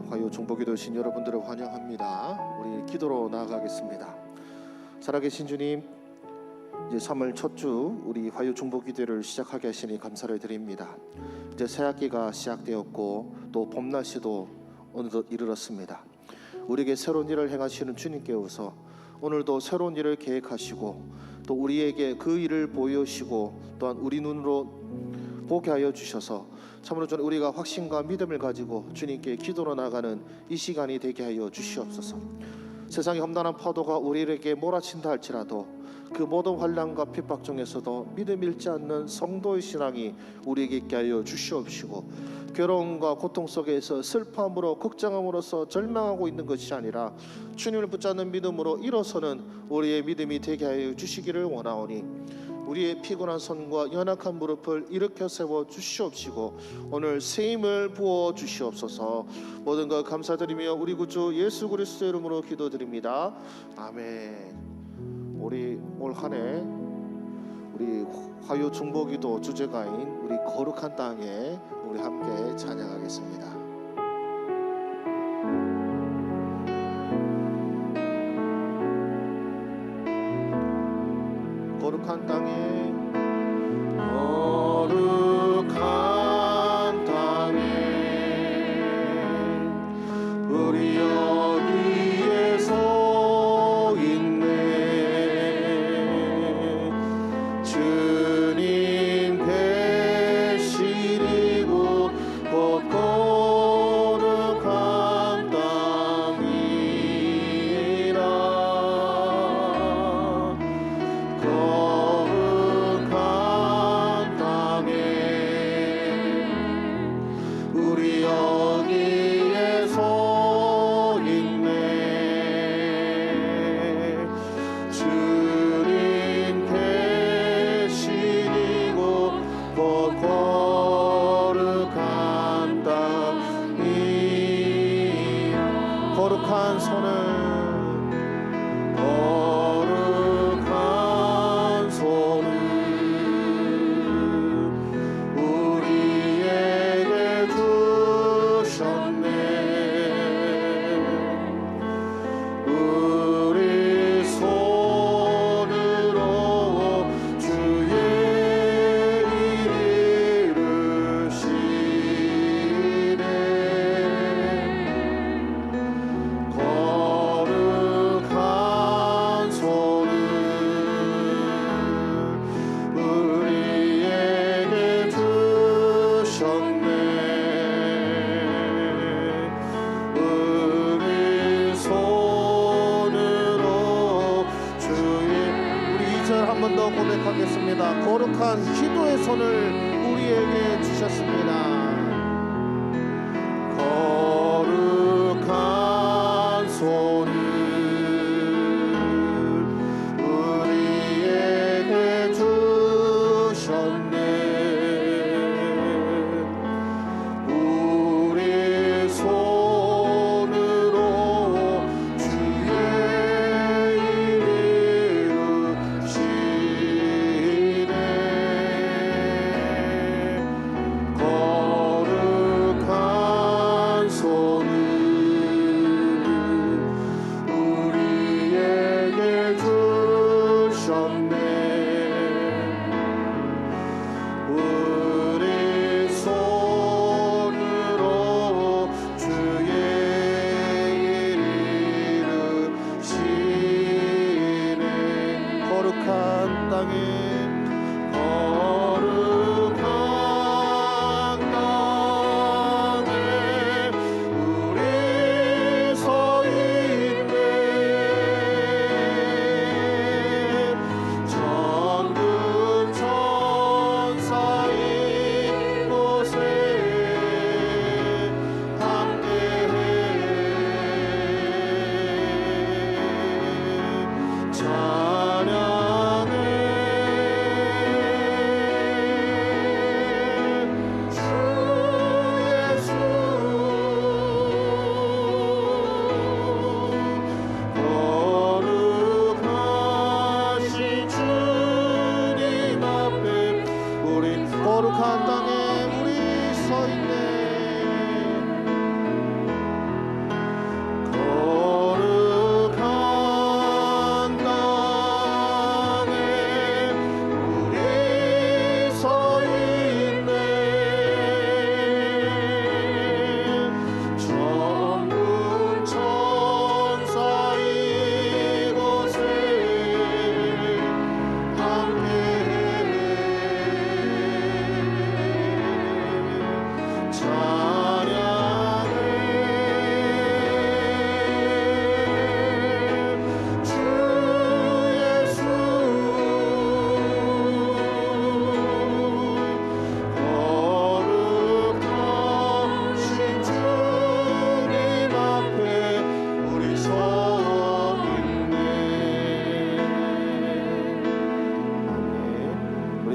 화요 중보기도 오신 여러분들을 환영합니다. 우리 기도로 나아가겠습니다. 살아계신 주님, 이제 3월 첫 주 우리 화요 중보기도를 시작하게 하시니 감사를 드립니다. 이제 새학기가 시작되었고 또 봄날씨도 어느덧 이르렀습니다. 우리에게 새로운 일을 행하시는 주님께서 오늘도 새로운 일을 계획하시고 또 우리에게 그 일을 보여주시고 또한 우리 눈으로 보게 하여 주셔서 참으로 저는 우리가 확신과 믿음을 가지고 주님께 기도로 나가는 이 시간이 되게 하여 주시옵소서. 세상의 험난한 파도가 우리에게 몰아친다 할지라도 그 모든 환난과 핍박 중에서도 믿음 잃지 않는 성도의 신앙이 우리에게 있게 하여 주시옵시고, 괴로움과 고통 속에서 슬픔으로 걱정함으로써 절망하고 있는 것이 아니라 주님을 붙잡는 믿음으로 일어서는 우리의 믿음이 되게 하여 주시기를 원하오니 우리의 피곤한 손과 연약한 무릎을 일으켜 세워 주시옵시고 오늘 새 힘을 부어 주시옵소서. 모든 것 감사드리며 우리 구주 예수 그리스도의 이름으로 기도드립니다. 아멘. 우리 올 한 해 우리 화요 중보기도 주제가인 우리 거룩한 땅에 우리 함께 찬양하겠습니다. 거룩한 땅에, 거룩한 땅에 우리 여기에 서 있네. 주님 대신이고 곧 거룩한 땅이라. 거룩한 땅에 우리 여기에 서 있네. 주님 대신이고 곧 거룩한 땅이. 거룩한 손을, 거룩한 손을 우리에게 주셨네. 우리 손으로 주의 일을 이루시네. 거룩한 손을 우리에게 주셨네. 우리 손으로 주의. 우리 2절 한 번 더 고백하겠습니다. 거룩한 기도의 손을 우리에게 주셨습니다. 거룩한 손을 우리에게 주셨네. 우리 손으로 주의 일을 이루시네. 거룩한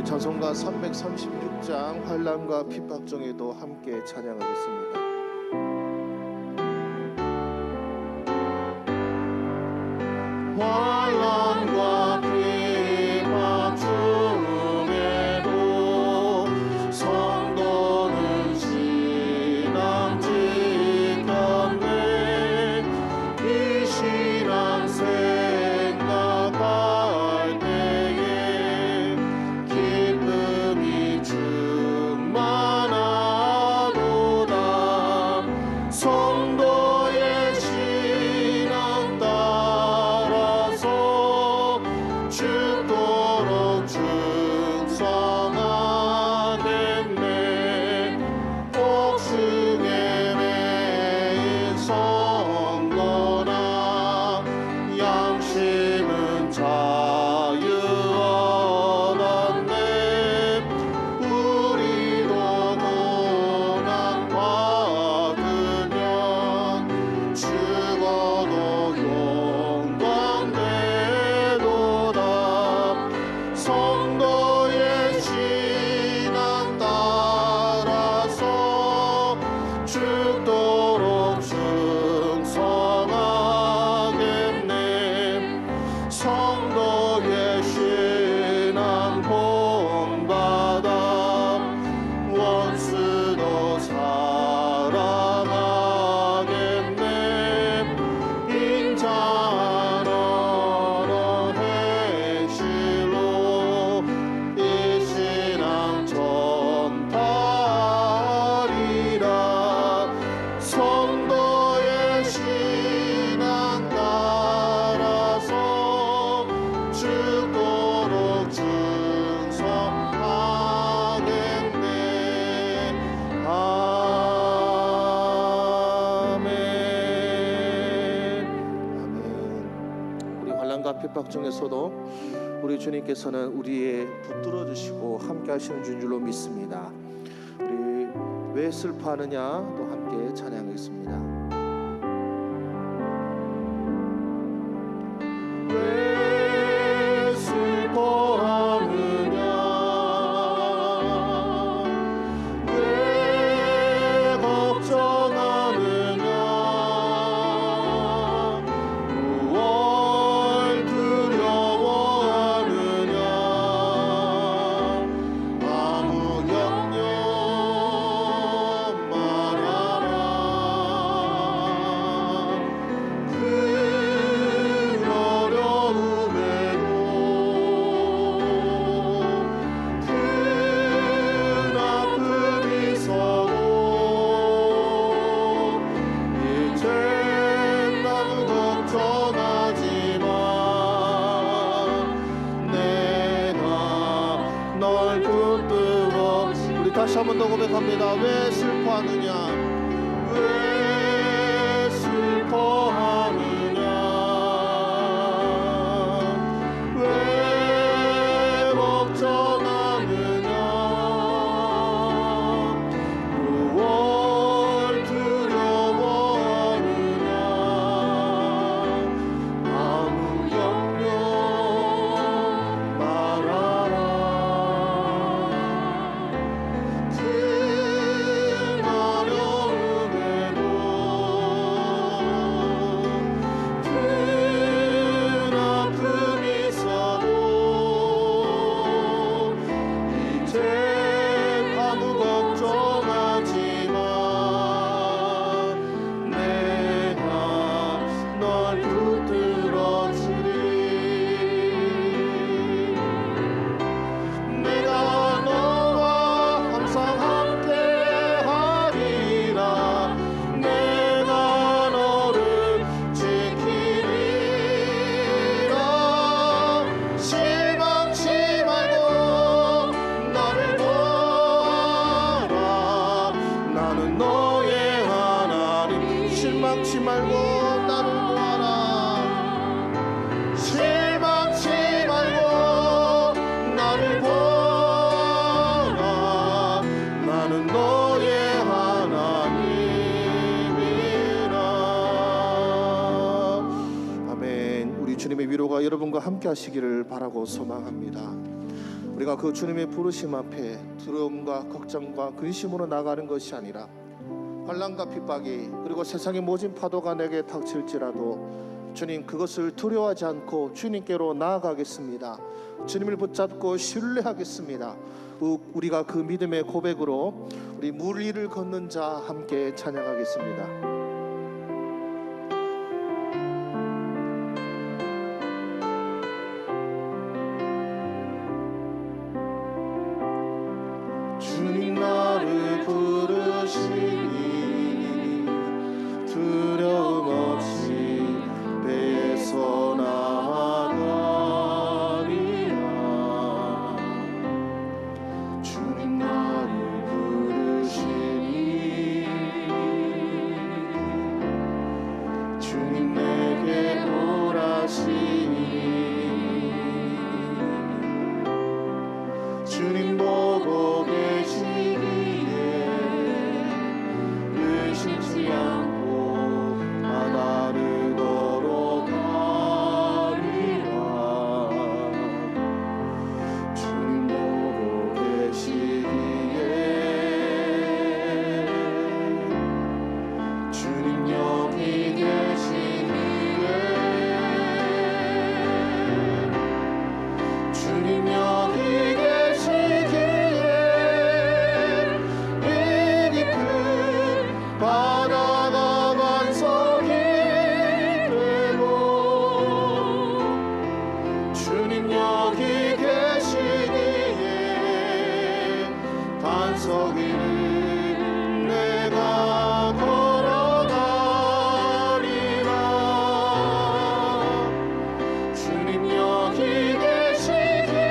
찬송가 336장 환난과 핍박 중에도 함께 찬양하겠습니다. 환난과 핍박 중에도 성도는 신앙 지켰네. 이 신앙 생각할 때에 기쁨이 충만하도다. 성도의 신앙 따라서 죽도록 충성하겠네. 복숭에 매인 성도나 양심은 자유 얻었네. 우리도 고난 받으면 죽어도 영광되도다. 성도의 신앙 따라서 죽도록 충성하겠네. 성도의 신앙 본받아 원수도 사랑하겠네. 인자하러 행실로 이 신앙 전파하리라. 성도의 신앙 따라서 죽도록 충성하겠네. 아멘. 아멘. 우리 환난과 핍박 중에서도 우리 주님께서는 우리의 붙들어 주시고 함께 하시는 줄로 믿습니다. 우리 왜 슬퍼하느냐 또 함께 찬양하겠습니다. 왜 슬퍼하느냐, 왜 걱정하느냐, 무얼 두려워하느냐. 아무 염려 말아라. 그 어려움에도 큰 아픔 있어도 이젠 아무 걱정하지 마. 내가 널 붙들어. 우리 다시 한 번 더 고백합니다. 왜 슬퍼하느냐, 왜 슬퍼하느냐, 왜 걱정하느냐, 무얼 두려워하느냐. 아무 염려 말아라. 큰 어려움에도 나는 너의 하나님. 실망치 말고 나를 보아라. 실망치 말고 나를 보아라. 나는 너의 하나님이라. 아멘. 우리 주님의 위로가 여러분과 함께 하시기를 바라고 소망합니다. 우리가 그 주님의 부르심 앞에 두려움과 걱정과 근심으로 나가는 것이 아니라 환난과 핍박이 그리고 세상의 모진 파도가 내게 닥칠지라도 주님 그것을 두려워하지 않고 주님께로 나아가겠습니다. 주님을 붙잡고 신뢰하겠습니다. 우리가 그 믿음의 고백으로 우리 물 위를 걷는 자 함께 찬양하겠습니다. 주님 나를 부르시니 두려움 없이 배에서 나아가리라. 주님 나를 부르시니 주님 내게 오라시니 주님 보고 의심치 않고 바다를 걸어가리라. 주님 보고 계시기에 주님 여기 계시기에 주님 여기 바다가 반석이 되고 주님 여기 계시기에 반석 위를 내가 걸어가리라. 주님 여기 계시기에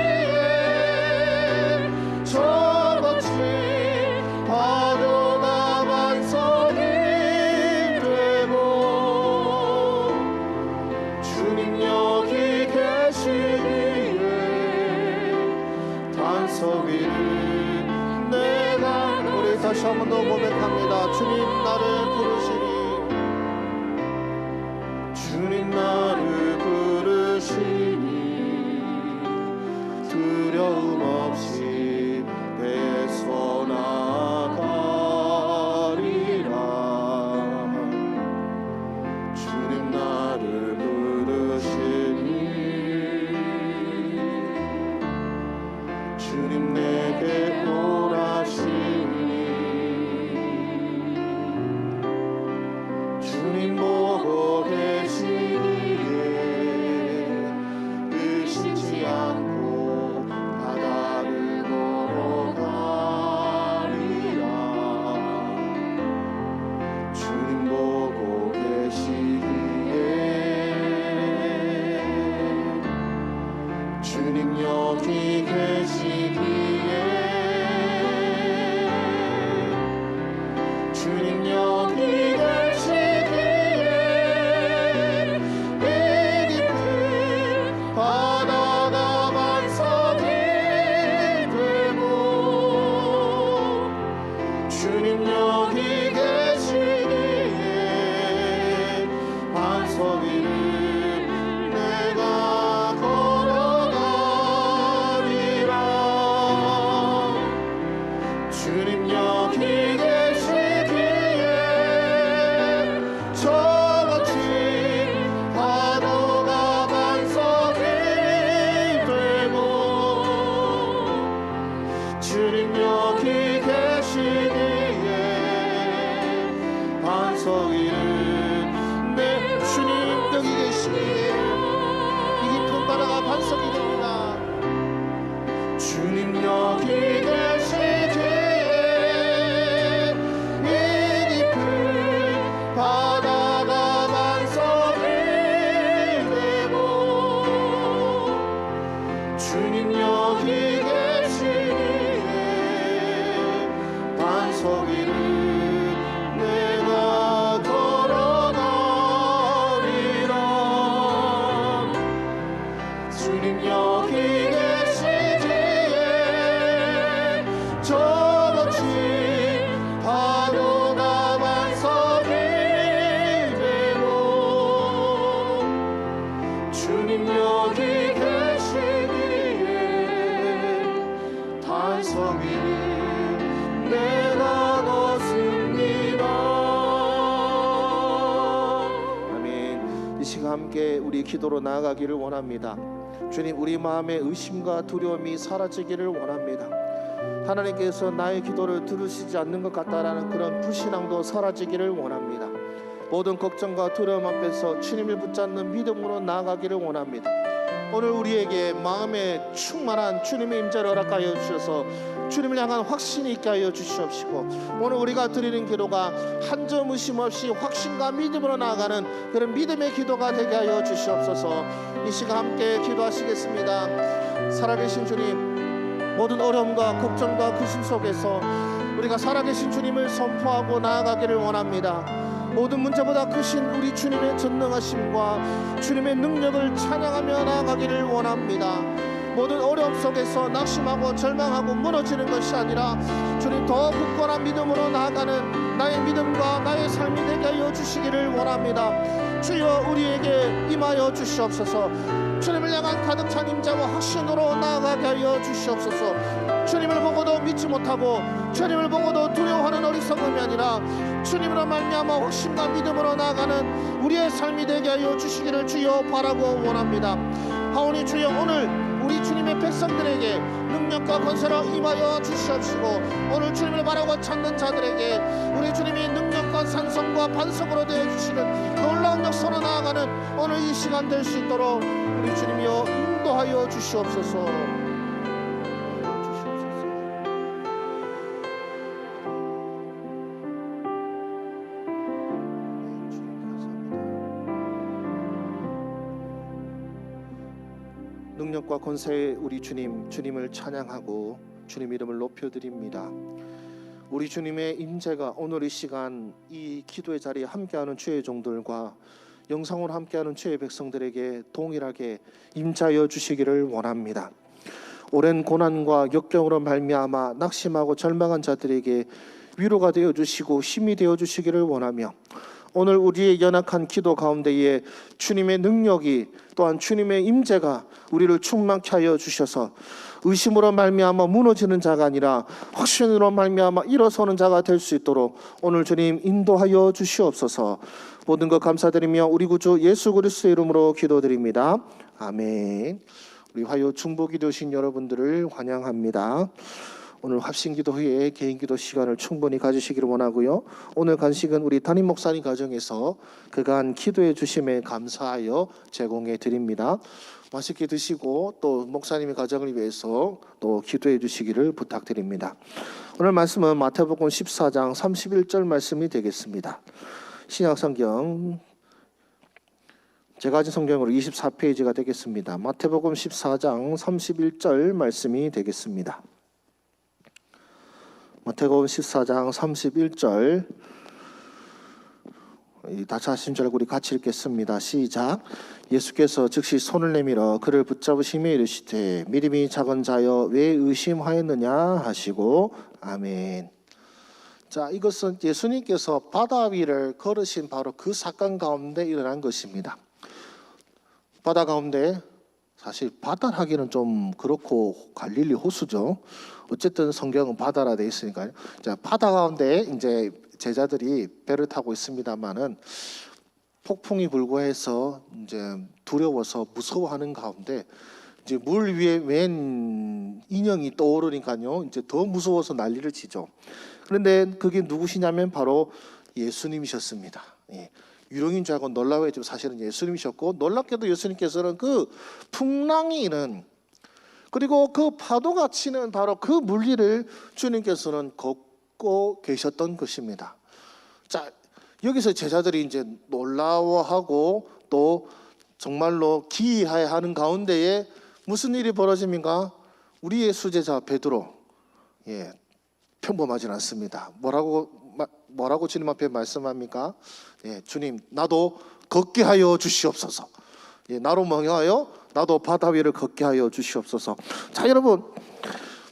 저같이 파도가 반석이 주님 여기 계시기에 반석 위를 내가 우리 다시 한 번 더 고백합니다. 주님 나를 부르시니 주님 나를 부르시니 두려움 없이 배에서 나가리라. 주님 나를 주님 내게 오라시니 주님 보고 계시기에 의심치 않고 바다를 걸어가리라. 주님 보고 계시기에 주님 여기 계시기에 주님 여기 계시기에 이 깊은 바다가 반석이 되고 주님 여기 계시기에 반석 위를 내가 걸어가리라. 주님 여기 계시기에 저같이 파도가 반석이 되고 주님 여기 계시기에 반석 위를 내 주님 여기 계시기에 이 깊은 바다가 반석이 됩니다. 주님 여기 계시기에 이 깊은 바다가 반석이 되고 주님 여기 계시기에 반석 위를 함께 우리 기도로 나아가기를 원합니다. 주님, 우리 마음의 의심과 두려움이 사라지기를 원합니다. 하나님께서 나의 기도를 들으시지 않는 것 같다라는 그런 불신앙도 사라지기를 원합니다. 모든 걱정과 두려움 앞에서 주님을 붙잡는 믿음으로 나아가기를 원합니다. 오늘 우리에게 마음에 충만한 주님의 임재를 허락하여 주셔서 주님을 향한 확신이 있게 하여 주시옵시고, 오늘 우리가 드리는 기도가 한 점 의심 없이 확신과 믿음으로 나아가는 그런 믿음의 기도가 되게 하여 주시옵소서. 이 시간 함께 기도하시겠습니다. 살아계신 주님, 모든 어려움과 걱정과 근심 속에서 우리가 살아계신 주님을 선포하고 나아가기를 원합니다. 모든 문제보다 크신 우리 주님의 전능하심과 주님의 능력을 찬양하며 나아가기를 원합니다. 모든 어려움 속에서 낙심하고 절망하고 무너지는 것이 아니라 주님, 더 굳건한 믿음으로 나아가는 나의 믿음과 나의 삶이 되게 하여 주시기를 원합니다. 주여, 우리에게 임하여 주시옵소서. 주님을 향한 가득 찬 임재와 확신으로 나아가게 하여 주시옵소서. 주님을 보고도 믿지 못하고 주님을 보고도 두려워하는 어리석음이 아니라 주님으로 말미암아 확신과 믿음으로 나아가는 우리의 삶이 되게 하여 주시기를 주여 바라고 원합니다. 하오니 주여, 오늘 우리 주님의 백성들에게 능력과 권세로 임하여 주시옵시고, 오늘 주님을 바라고 찾는 자들에게 우리 주님이 능력과 산성과 반석으로 되어 주시는 놀라운 역사로 나아가는 오늘 이 시간 될 수 있도록 우리 주님이여 인도하여 주시옵소서. 능력과 권세의 우리 주님, 주님을 찬양하고 주님 이름을 높여드립니다. 우리 주님의 임재가 오늘 이 시간 이 기도의 자리에 함께하는 주의 종들과 영상으로 함께하는 주의 백성들에게 동일하게 임자여 주시기를 원합니다. 오랜 고난과 역경으로 말미암아 낙심하고 절망한 자들에게 위로가 되어 주시고 힘이 되어 주시기를 원하며, 오늘 우리의 연약한 기도 가운데에 주님의 능력이, 또한 주님의 임재가 우리를 충만케 하여 주셔서 의심으로 말미암아 무너지는 자가 아니라 확신으로 말미암아 일어서는 자가 될 수 있도록 오늘 주님 인도하여 주시옵소서. 모든 것 감사드리며 우리 구주 예수 그리스도의 이름으로 기도드립니다. 아멘. 우리 화요 중보기도 오신 여러분들을 환영합니다. 오늘 합심기도 후에 개인기도 시간을 충분히 가지시기를 원하고요. 오늘 간식은 우리 담임 목사님 가정에서 그간 기도해 주심에 감사하여 제공해 드립니다. 맛있게 드시고 또 목사님의 가정을 위해서 또 기도해 주시기를 부탁드립니다. 오늘 말씀은 마태복음 14장 31절 말씀이 되겠습니다. 신약성경 제가 가진 성경으로 24페이지가 되겠습니다. 마태복음 14장 31절 말씀이 되겠습니다. 마태복음 14장 31절, 다시 하신 줄 알고 우리 같이 읽겠습니다. 시작. 예수께서 즉시 손을 내밀어 그를 붙잡으시며 이르시되 믿음이 작은 자여 왜 의심하였느냐 하시고. 아멘. 자, 이것은 예수님께서 바다 위를 걸으신 바로 그 사건 가운데 일어난 것입니다. 바다 가운데, 사실 바다하기는 좀 그렇고 갈릴리 호수죠. 어쨌든 성경은 바다라 되어 있으니까요. 자, 바다 가운데 이제 제자들이 배를 타고 있습니다만은 폭풍이 불고해서 이제 두려워서 무서워하는 가운데 이제 물 위에 웬 인형이 떠오르니까요. 이제 더 무서워서 난리를 치죠. 그런데 그게 누구시냐면 바로 예수님이셨습니다. 예. 유령인 줄 알고 놀라워했지만 사실은 예수님이셨고, 놀랍게도 예수님께서는 그 풍랑이 있는, 그리고 그 파도가 치는 바로 그 물리를 주님께서는 걷고 계셨던 것입니다. 자, 여기서 제자들이 이제 놀라워하고 또 정말로 기이해하는 가운데에 무슨 일이 벌어집니까? 우리의 수제자 베드로, 평범하진 않습니다. 뭐라고 주님 앞에 말씀합니까? 주님, 나도 걷게 하여 주시옵소서. 나로 명하여 나도 바다 위를 걷게 하여 주시옵소서. 자, 여러분,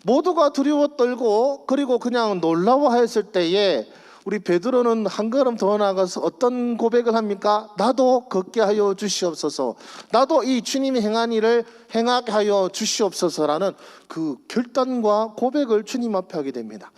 모두가 두려워 떨고 그리고 그냥 놀라워했을 때에 우리 베드로는 한 걸음 더 나아가서 어떤 고백을 합니까? 나도 걷게 하여 주시옵소서. 나도 이 주님이 행한 일을 행하게 하여 주시옵소서라는 그 결단과 고백을 주님 앞에 하게 됩니다.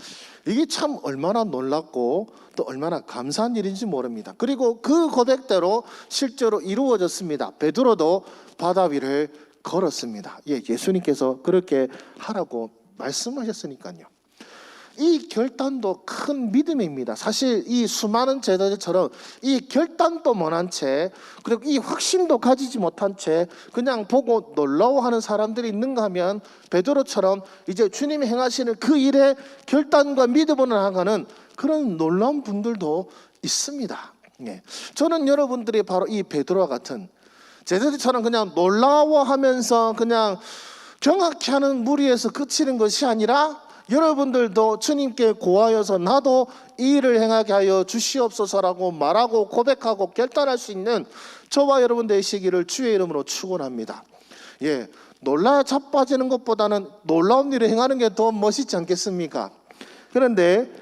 이게 참 얼마나 놀랍고 또 얼마나 감사한 일인지 모릅니다. 그리고 그 고백대로 실제로 이루어졌습니다. 베드로도 바다 위를 걸었습니다. 예수님께서 그렇게 하라고 말씀하셨으니까요. 이 결단도 큰 믿음입니다. 사실 이 수많은 제자들처럼 이 결단도 못한 채, 그리고 이 확신도 가지지 못한 채 그냥 보고 놀라워하는 사람들이 있는가 하면, 베드로처럼 이제 주님이 행하시는 그 일에 결단과 믿음으로 나아가는 그런 놀라운 분들도 있습니다. 저는 여러분들이 바로 이 베드로와 같은 제자들처럼 그냥 놀라워하면서 그냥 경악해 하는 무리에서 그치는 것이 아니라, 여러분들도 주님께 고하여서 나도 이 일을 행하게 하여 주시옵소서라고 말하고 고백하고 결단할 수 있는 저와 여러분 되시기를 주의 이름으로 축원합니다. 놀라 자빠지는 것보다는 놀라운 일을 행하는 게 더 멋있지 않겠습니까? 그런데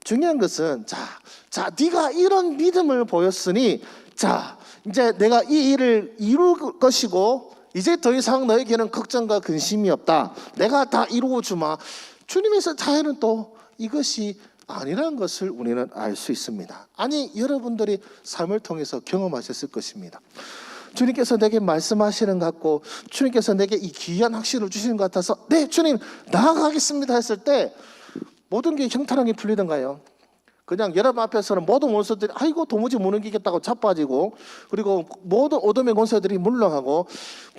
중요한 것은 자 네가 이런 믿음을 보였으니 자 이제 내가 이 일을 이룰 것이고 이제 더 이상 너에게는 걱정과 근심이 없다. 내가 다 이루어 주마. 주님에서 자연은 또 이것이 아니라는 것을 우리는 알 수 있습니다. 아니, 여러분들이 삶을 통해서 경험하셨을 것입니다. 주님께서 내게 말씀하시는 것 같고, 주님께서 내게 이 귀한 확신을 주시는 것 같아서 네 주님 나아가겠습니다 했을 때 모든 게 형탄하게 풀리던가요? 그냥 여러분 앞에서는 모든 원수들이 아이고 도무지 못 이기겠다고 자빠지고, 그리고 모든 어둠의 권세들이 물러가고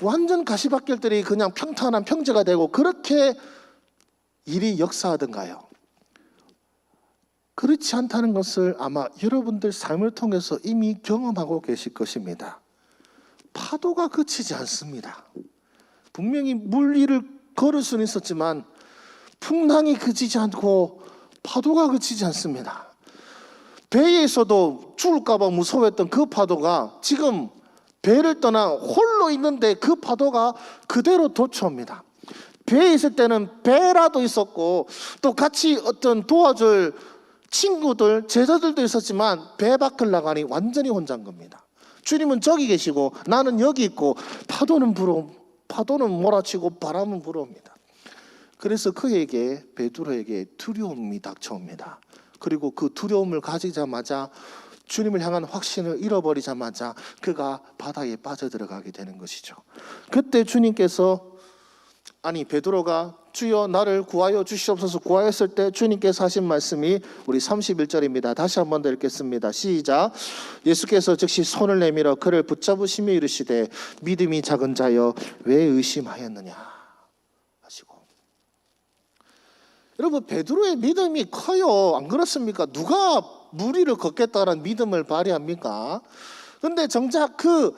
완전 가시밭길들이 그냥 평탄한 평지가 되고, 그렇게 일이 역사하던가요? 그렇지 않다는 것을 아마 여러분들 삶을 통해서 이미 경험하고 계실 것입니다. 파도가 그치지 않습니다. 분명히 물 위를 걸을 수는 있었지만 풍랑이 그치지 않고 파도가 그치지 않습니다. 배에서도 죽을까 봐 무서워했던 그 파도가 지금 배를 떠나 홀로 있는데 그 파도가 그대로 도처옵니다. 배에 있을 때는 배라도 있었고 또 같이 어떤 도와줄 친구들, 제자들도 있었지만 배 밖을 나가니 완전히 혼자인 겁니다. 주님은 저기 계시고 나는 여기 있고 파도는 몰아치고 바람은 불어옵니다. 그래서 그에게, 베드로에게 두려움이 닥쳐옵니다. 그리고 그 두려움을 가지자마자 주님을 향한 확신을 잃어버리자마자 그가 바다에 빠져들어가게 되는 것이죠. 그때 주님께서, 아니 베드로가 주여 나를 구하여 주시옵소서 구하였을 때 주님께서 하신 말씀이 우리 31절입니다. 다시 한번 더 읽겠습니다. 시작. 예수께서 즉시 손을 내밀어 그를 붙잡으시며 이르시되 믿음이 작은 자여 왜 의심하였느냐 하시고. 여러분, 베드로의 믿음이 커요. 안 그렇습니까? 누가 물 위를 걷겠다는 믿음을 발휘합니까? 그런데 정작 그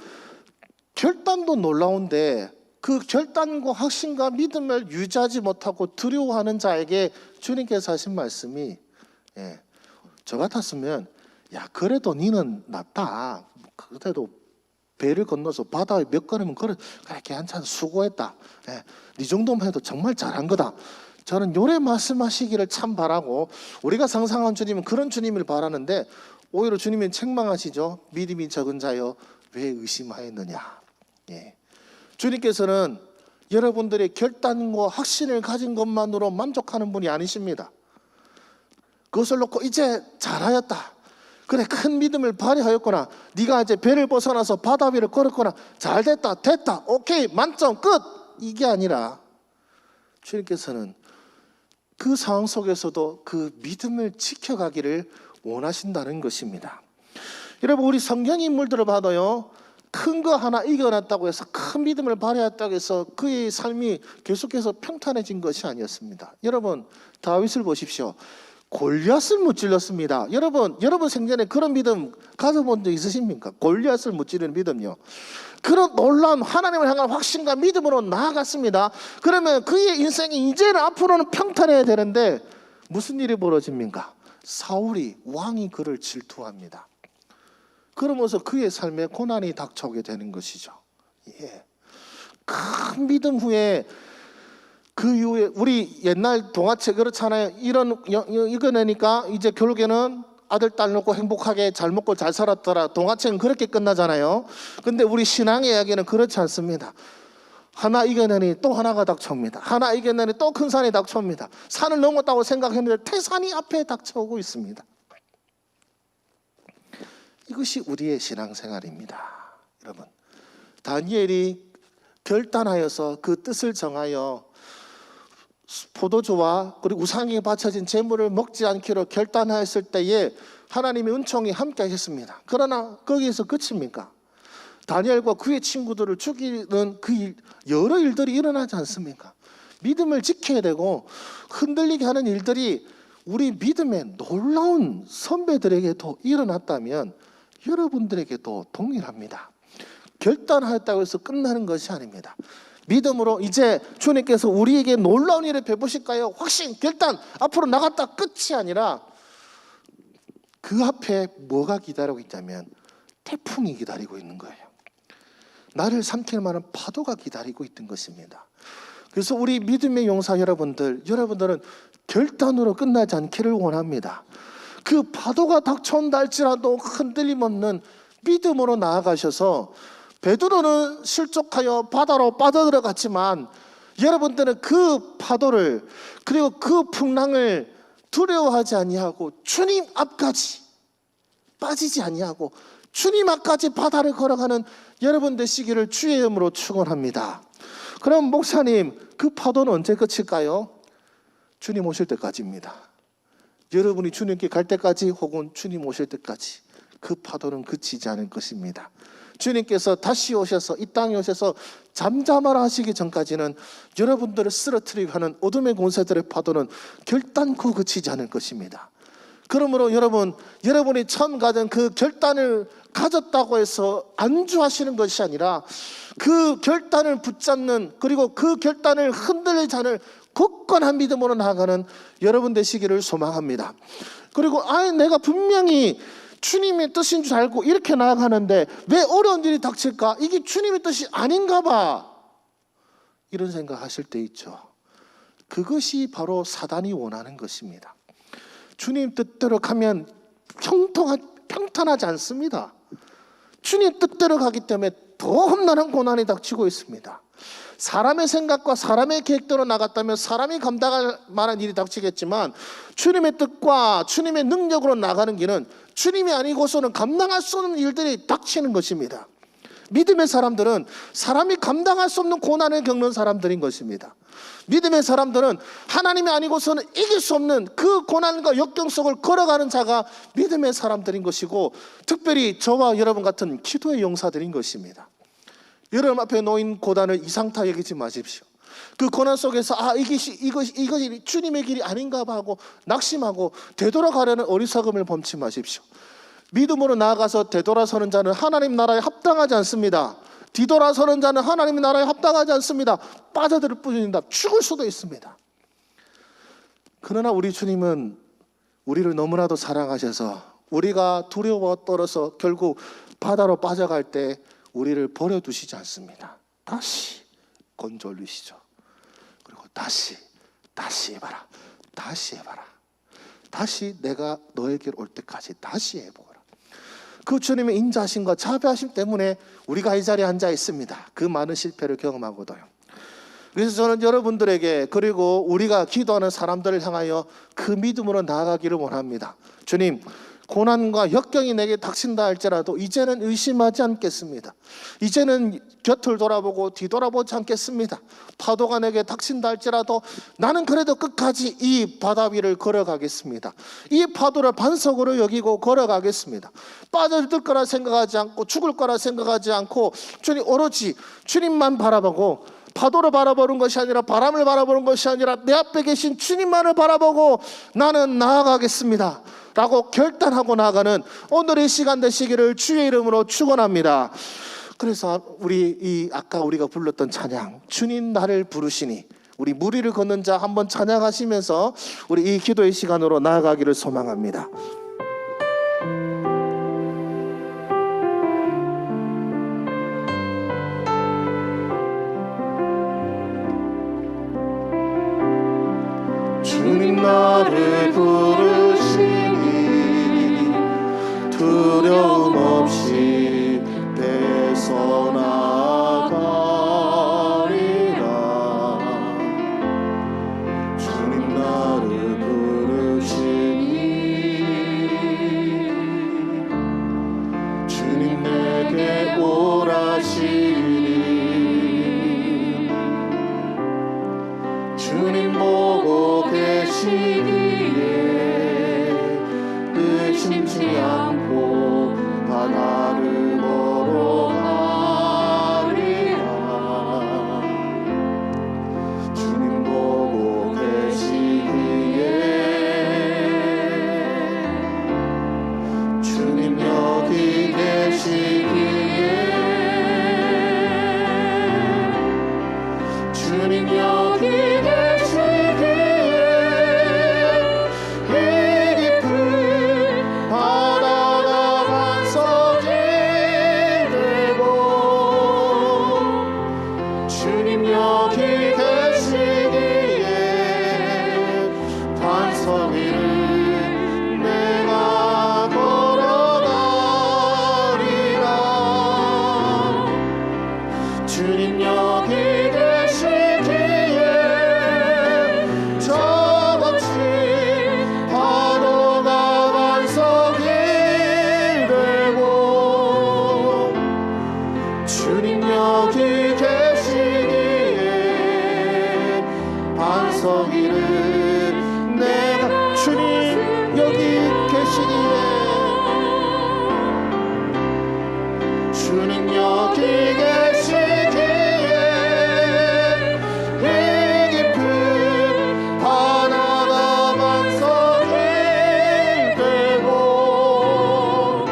결단도 놀라운데, 그 결단과 확신과 믿음을 유지하지 못하고 두려워하는 자에게 주님께서 하신 말씀이, 저 같았으면 야 그래도 니는 낫다. 그래도 배를 건너서 바다에 몇 걸음은 걸어 그렇게 한참 수고했다. 네 정도만 해도 정말 잘한 거다. 저는 요래 말씀하시기를 참 바라고, 우리가 상상한 주님은 그런 주님을 바라는데 오히려 주님은 책망하시죠. 믿음이 적은 자여 왜 의심하였느냐. 주님께서는 여러분들의 결단과 확신을 가진 것만으로 만족하는 분이 아니십니다. 그것을 놓고 이제 잘하였다, 그래 큰 믿음을 발휘하였구나, 네가 이제 배를 벗어나서 바다 위를 걸었구나, 잘됐다, 됐다, 오케이 만점 끝, 이게 아니라 주님께서는 그 상황 속에서도 그 믿음을 지켜가기를 원하신다는 것입니다. 여러분, 우리 성경 인물들을 봐도요, 큰 거 하나 이겨냈다고 해서 큰 믿음을 발휘했다고 해서 그의 삶이 계속해서 평탄해진 것이 아니었습니다. 여러분, 다윗을 보십시오. 골리앗을 무찔렀습니다. 여러분 생전에 그런 믿음 가져본 적 있으십니까? 골리앗을 무찌르는 믿음요. 그런 놀라운 하나님을 향한 확신과 믿음으로 나아갔습니다. 그러면 그의 인생이 이제는 앞으로는 평탄해야 되는데 무슨 일이 벌어집니까? 사울이, 왕이 그를 질투합니다. 그러면서 그의 삶에 고난이 닥쳐오게 되는 것이죠. 큰 믿음 후에, 그 이후에 우리 옛날 동화책 그렇잖아요. 이겨내니까 이제 결국에는 아들 딸 놓고 행복하게 잘 먹고 잘 살았더라. 동화책은 그렇게 끝나잖아요. 근데 우리 신앙의 이야기는 그렇지 않습니다. 하나 이겨내니 또 하나가 닥쳐옵니다. 하나 이겨내니 또 큰 산이 닥쳐옵니다. 산을 넘었다고 생각했는데 태산이 앞에 닥쳐오고 있습니다. 이것이 우리의 신앙생활입니다. 여러분, 다니엘이 결단하여서 그 뜻을 정하여 포도주와 그리고 우상에게 바쳐진 제물을 먹지 않기로 결단하였을 때에 하나님의 은총이 함께 하셨습니다. 그러나 거기에서 그칩니까? 다니엘과 그의 친구들을 죽이는 그 여러 일들이 일어나지 않습니까? 믿음을 지켜야 되고 흔들리게 하는 일들이 우리 믿음의 놀라운 선배들에게도 일어났다면 여러분들에게도 동일합니다. 결단하였다고 해서 끝나는 것이 아닙니다. 믿음으로 이제 주님께서 우리에게 놀라운 일을 베푸실까요? 확신, 결단, 앞으로 나갔다 끝이 아니라 그 앞에 뭐가 기다리고 있냐면 태풍이 기다리고 있는 거예요. 나를 삼킬 만한 파도가 기다리고 있던 것입니다. 그래서 우리 믿음의 용사 여러분들은 결단으로 끝나지 않기를 원합니다. 그 파도가 닥쳐온다 할지라도 흔들림 없는 믿음으로 나아가셔서 베드로는 실족하여 바다로 빠져들어갔지만 여러분들은 그 파도를 그리고 그 풍랑을 두려워하지 아니하고 주님 앞까지 빠지지 아니하고 주님 앞까지 바다를 걸어가는 여러분 되시기를 주의 이름으로 축원합니다. 그럼 목사님, 그 파도는 언제 그칠까요? 주님 오실 때까지입니다. 여러분이 주님께 갈 때까지 혹은 주님 오실 때까지 그 파도는 그치지 않을 것입니다. 주님께서 다시 오셔서 이 땅에 오셔서 잠잠하라 하시기 전까지는 여러분들을 쓰러뜨리고 하는 어둠의 권세들의 파도는 결단코 그치지 않을 것입니다. 그러므로 여러분이 처음 가진 그 결단을 가졌다고 해서 안주하시는 것이 아니라 그 결단을 붙잡는 그리고 그 결단을 흔들리지 않을 굳건한 믿음으로 나아가는 여러분 되시기를 소망합니다. 그리고 내가 분명히 주님의 뜻인 줄 알고 이렇게 나아가는데 왜 어려운 일이 닥칠까? 이게 주님의 뜻이 아닌가 봐. 이런 생각하실 때 있죠. 그것이 바로 사단이 원하는 것입니다. 주님 뜻대로 가면 평탄하지 않습니다. 주님 뜻대로 가기 때문에 더 험난한 고난이 닥치고 있습니다. 사람의 생각과 사람의 계획대로 나갔다면 사람이 감당할 만한 일이 닥치겠지만 주님의 뜻과 주님의 능력으로 나가는 길은 주님이 아니고서는 감당할 수 없는 일들이 닥치는 것입니다. 믿음의 사람들은 사람이 감당할 수 없는 고난을 겪는 사람들인 것입니다. 믿음의 사람들은 하나님이 아니고서는 이길 수 없는 그 고난과 역경 속을 걸어가는 자가 믿음의 사람들인 것이고 특별히 저와 여러분 같은 기도의 용사들인 것입니다. 여러분 앞에 놓인 고난을 이상타 여기지 마십시오. 그 고난 속에서 이것이 주님의 길이 아닌가 봐 하고 낙심하고 되돌아가려는 어리석음을 범치 마십시오. 믿음으로 나아가서 되돌아서는 자는 하나님 나라에 합당하지 않습니다. 뒤돌아서는 자는 하나님 나라에 합당하지 않습니다. 빠져들 뿐입니다. 죽을 수도 있습니다. 그러나 우리 주님은 우리를 너무나도 사랑하셔서 우리가 두려워 떨어서 결국 바다로 빠져갈 때 우리를 버려두시지 않습니다. 다시 건져 올리시죠. 그리고 다시 해봐라. 다시 해봐라. 다시 내가 너에게 올 때까지 다시 해보라. 그 주님의 인자하심과 자비하심 때문에 우리가 이 자리에 앉아 있습니다. 그 많은 실패를 경험하고도요. 그래서 저는 여러분들에게 그리고 우리가 기도하는 사람들을 향하여 그 믿음으로 나아가기를 원합니다. 주님, 고난과 역경이 내게 닥친다 할지라도 이제는 의심하지 않겠습니다. 이제는 곁을 돌아보고 뒤돌아보지 않겠습니다. 파도가 내게 닥친다 할지라도 나는 그래도 끝까지 이 바다 위를 걸어가겠습니다. 이 파도를 반석으로 여기고 걸어가겠습니다. 빠져들 거라 생각하지 않고 죽을 거라 생각하지 않고 주님 오로지 주님만 바라보고 파도를 바라보는 것이 아니라 바람을 바라보는 것이 아니라 내 앞에 계신 주님만을 바라보고 나는 나아가겠습니다 라고 결단하고 나아가는 오늘의 시간 되시기를 주의 이름으로 축원합니다. 그래서 아까 우리가 불렀던 찬양 주님 나를 부르시니 우리 무리를 걷는 자 한번 찬양하시면서 우리 이 기도의 시간으로 나아가기를 소망합니다. 주님 나를 부르시니 두려움 없이 뺏어나가리라. 주님 나를 부르시니 의심치 않고 바다를 걸어가리라. 주님 보고 계시기에 주님 여기 계시기에 주님 여기 계시기에 이 깊은 바다가 반석이 되고 주님 여기 계시기에 반석 위를 내가 걸어가리라. 주님 여기 계시기에 저같이 파도가 반석이 되고 주님 여기 계시기에 반석 위를 내가 주님 여기 계시기에 주님 여기 계시기에 이 깊은 바다가 반석이 되고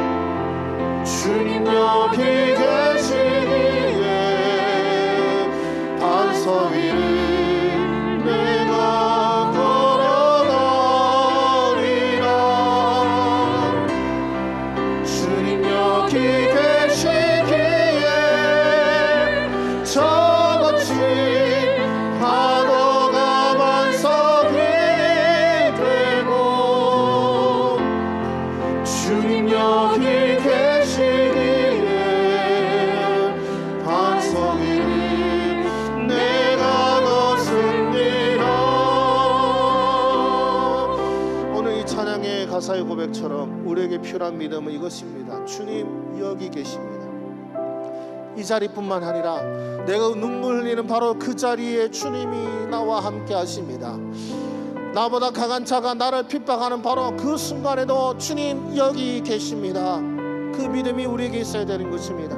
주님 여기 계시기에 반석 위를 내가 걸어가리라. 주님 여기 계시기에 저같이 파도가 반석이 되고 주님 여기 계시기에 반석 위를 내가 걷습니다. 오늘 이 찬양의 가사의 고백처럼 우리에게 필요한 믿음은 이것입니다. 주님 여기 계십니다. 이 자리뿐만 아니라 내가 눈물 흘리는 바로 그 자리에 주님이 나와 함께 하십니다. 나보다 강한 자가 나를 핍박하는 바로 그 순간에도 주님 여기 계십니다. 그 믿음이 우리에게 있어야 되는 것입니다.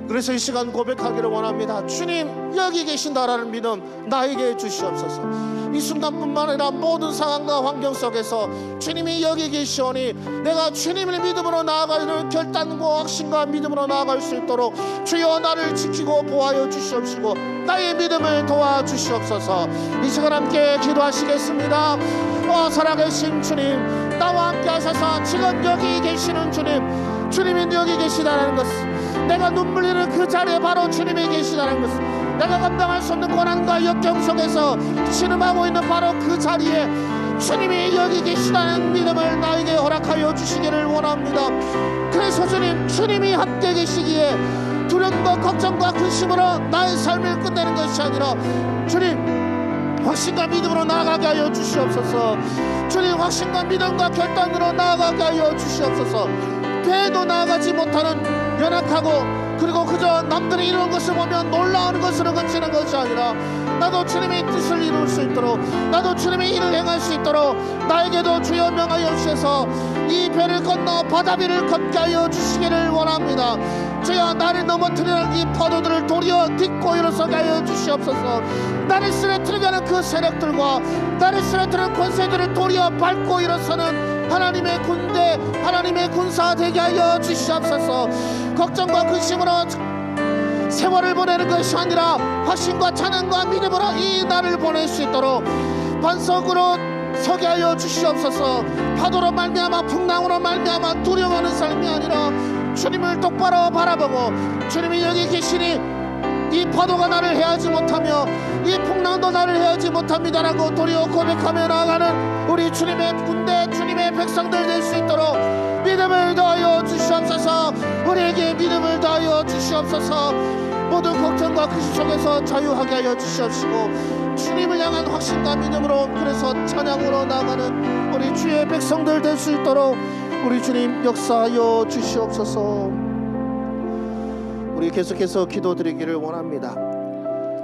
그래서 이 시간 고백하기를 원합니다. 주님 여기 계신다라는 믿음 나에게 주시옵소서. 이 순간뿐만 아니라 모든 상황과 환경 속에서 주님이 여기 계시오니 내가 주님의 믿음으로 나아가는 결단과 확신과 믿음으로 나아갈 수 있도록 주여 나를 지키고 보호하여 주시옵시고 나의 믿음을 도와주시옵소서. 이 시간 함께 기도하시겠습니다. 살아계신 주님, 나와 함께 하셔서 지금 여기 계시는 주님, 주님이 여기 계시다는 것, 내가 눈물 흘리는 그 자리에 바로 주님이 계시다는 것, 내가 감당할 수 없는 고난과 역경 속에서 신음하고 있는 바로 그 자리에 주님이 여기 계시다는 믿음을 나에게 허락하여 주시기를 원합니다. 그래서 주님, 주님이 함께 계시기에 두려움과 걱정과 근심으로 나의 삶을 끝내는 것이 아니라 주님 확신과 믿음으로 나아가게 하여 주시옵소서. 주님 확신과 믿음과 결단으로 나아가게 하여 주시옵소서. 배도 나아가지 못하는 연약하고 그리고 그저 남들이 이루는 것을 보면 놀라운 것으로 그치는 것이 아니라 나도 주님의 뜻을 이룰 수 있도록, 나도 주님의 일을 행할 수 있도록 나에게도 주여 명하여 주셔서 이 배를 건너 바다 위를 걷게 하여 주시기를 원합니다. 주여 나를 넘어뜨리는 이 파도들을 도리어 딛고 일어서게 하여 주시옵소서. 나를 쓰러뜨리게 하는 그 세력들과 나를 쓰러뜨리는 권세들을 도리어 밟고 일어서는 하나님의 군대, 하나님의 군사 되게 하여 주시옵소서. 걱정과 근심으로 세월을 보내는 것이 아니라 확신과 찬양과 믿음으로 이 날을 보낼 수 있도록 반석으로 서게 하여 주시옵소서. 파도로 말미암아 풍랑으로 말미암아 두려워하는 삶이 아니라 주님을 똑바로 바라보고 주님이 여기 계시니 이 파도가 나를 해하지 못하며 이 풍랑도 나를 해하지 못합니다라고 도리어 고백하며 나아가는 우리 주님의 군대, 주님의 백성들 될 수 있도록 믿음을 더하여 주시옵소서. 우리에게 믿음을 더하여 주시옵소서. 모든 걱정과 근심 속에서 자유하게 하여 주시옵시고 주님을 향한 확신과 믿음으로, 그래서 찬양으로 나아가는 우리 주의 백성들 될 수 있도록 우리 주님 역사하여 주시옵소서. 우리 계속해서 기도드리기를 원합니다.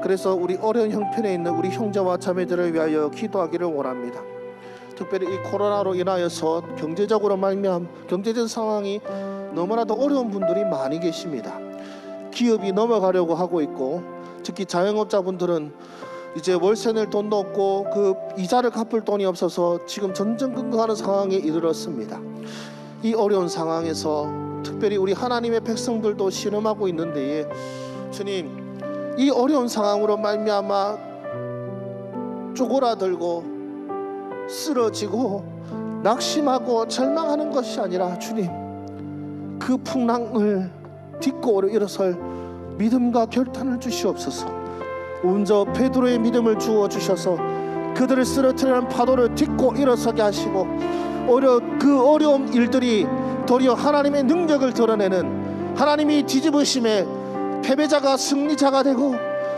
그래서 우리 어려운 형편에 있는 우리 형제와 자매들을 위하여 기도하기를 원합니다. 특별히 이 코로나로 인하여서 경제적인 상황이 너무나도 어려운 분들이 많이 계십니다. 기업이 넘어가려고 하고 있고, 특히 자영업자분들은 이제 월세 낼 돈도 없고 그 이자를 갚을 돈이 없어서 지금 전전긍긍하는 상황에 이르렀습니다. 이 어려운 상황에서 특별히 우리 하나님의 백성들도 신음하고 있는데, 주님, 이 어려운 상황으로 말미암아 쪼그라들고 쓰러지고 낙심하고 절망하는 것이 아니라, 주님, 그 풍랑을 딛고 일어설 믿음과 결단을 주시옵소서. 먼저 베드로의 믿음을 주어 주셔서 그들을 쓰러뜨리는 파도를 딛고 일어서게 하시고, 그 어려운 일들이 도리어 하나님의 능력을 드러내는, 하나님이 뒤집으심에 패배자가 승리자가 되고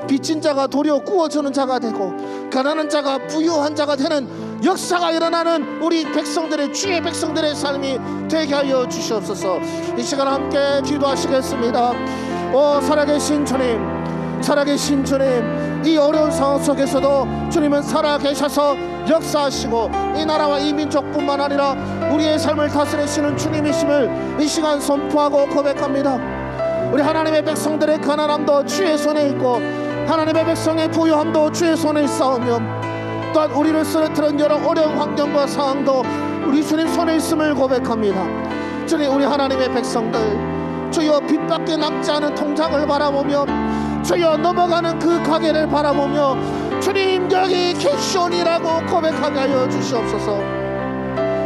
빚진 자가 도리어 구워주는 자가 되고 가난한 자가 부유한 자가 되는 역사가 일어나는 우리 백성들의, 주의 백성들의 삶이 되게 하여 주시옵소서. 이 시간 함께 기도하시겠습니다. 살아계신 주님, 살아계신 주님, 이 어려운 상황 속에서도 주님은 살아계셔서 역사하시고 이 나라와 이 민족뿐만 아니라 우리의 삶을 다스리시는 주님이심을 이 시간 선포하고 고백합니다. 우리 하나님의 백성들의 가난함도 주의 손에 있고 하나님의 백성의 부유함도 주의 손에 있사오며, 또한 우리를 쓰러뜨린 여러 어려운 환경과 상황도 우리 주님 손에 있음을 고백합니다. 주님, 우리 하나님의 백성들, 주여 빚밖에 남지 않은 통장을 바라보며, 주여 넘어가는 그 가게를 바라보며, 주님 여기 계시오니라고 고백하게 하여 주시옵소서.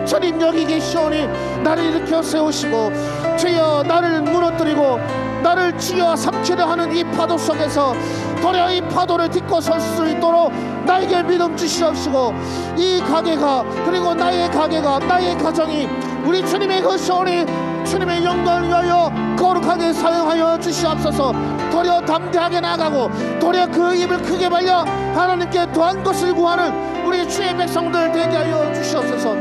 주님 여기 계시오니 나를 일으켜 세우시고, 주여 나를 무너뜨리고 나를 쥐어 삼키려 하는 이 파도 속에서 도리어 이 파도를 딛고 설 수 있도록 나에게 믿음 주시옵시고, 이 가게가, 그리고 나의 가게가, 나의 가정이 우리 주님의 것이오니 주님의 영광을 위하여 거룩하게 사용하여 주시옵소서. 도리어 담대하게 나가고 도리어 그 입을 크게 벌려 하나님께 더한 것을 구하는 우리 주의 백성들 되게 하여 주시옵소서.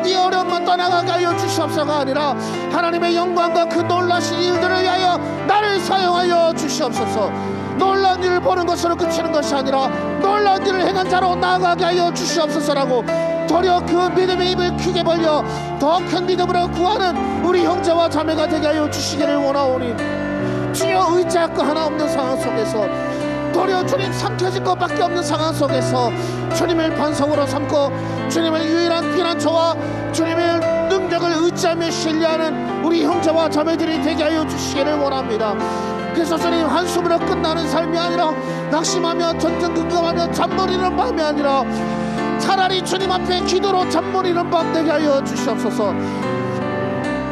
이 어려움만 떠나가게 하여 주시옵소서가 아니라 하나님의 영광과 그 놀라신 일들을 위하여 나를 사용하여 주시옵소서. 놀라운 일을 보는 것으로 그치는 것이 아니라 놀라운 일을 행한 자로 나아가게 하여 주시옵소서라고 도리어 그 믿음의 입을 크게 벌려 더 큰 믿음으로 구하는 우리 형제와 자매가 되게 하여 주시기를 원하오니, 주여 의지할 거 하나 없는 상황 속에서 도리어 주님 삼켜질 것밖에 없는 상황 속에서 주님을 반석으로 삼고 주님의 유일한 피난처와 주님의 능력을 의지하며 신뢰하는 우리 형제와 자매들이 되게 하여 주시기를 원합니다. 그래서 주님, 한숨으로 끝나는 삶이 아니라 낙심하며 전전긍긍하며 잠버리는 밤이 아니라 차라리 주님 앞에 기도로 잠버리는 밤 되게 하여 주시옵소서.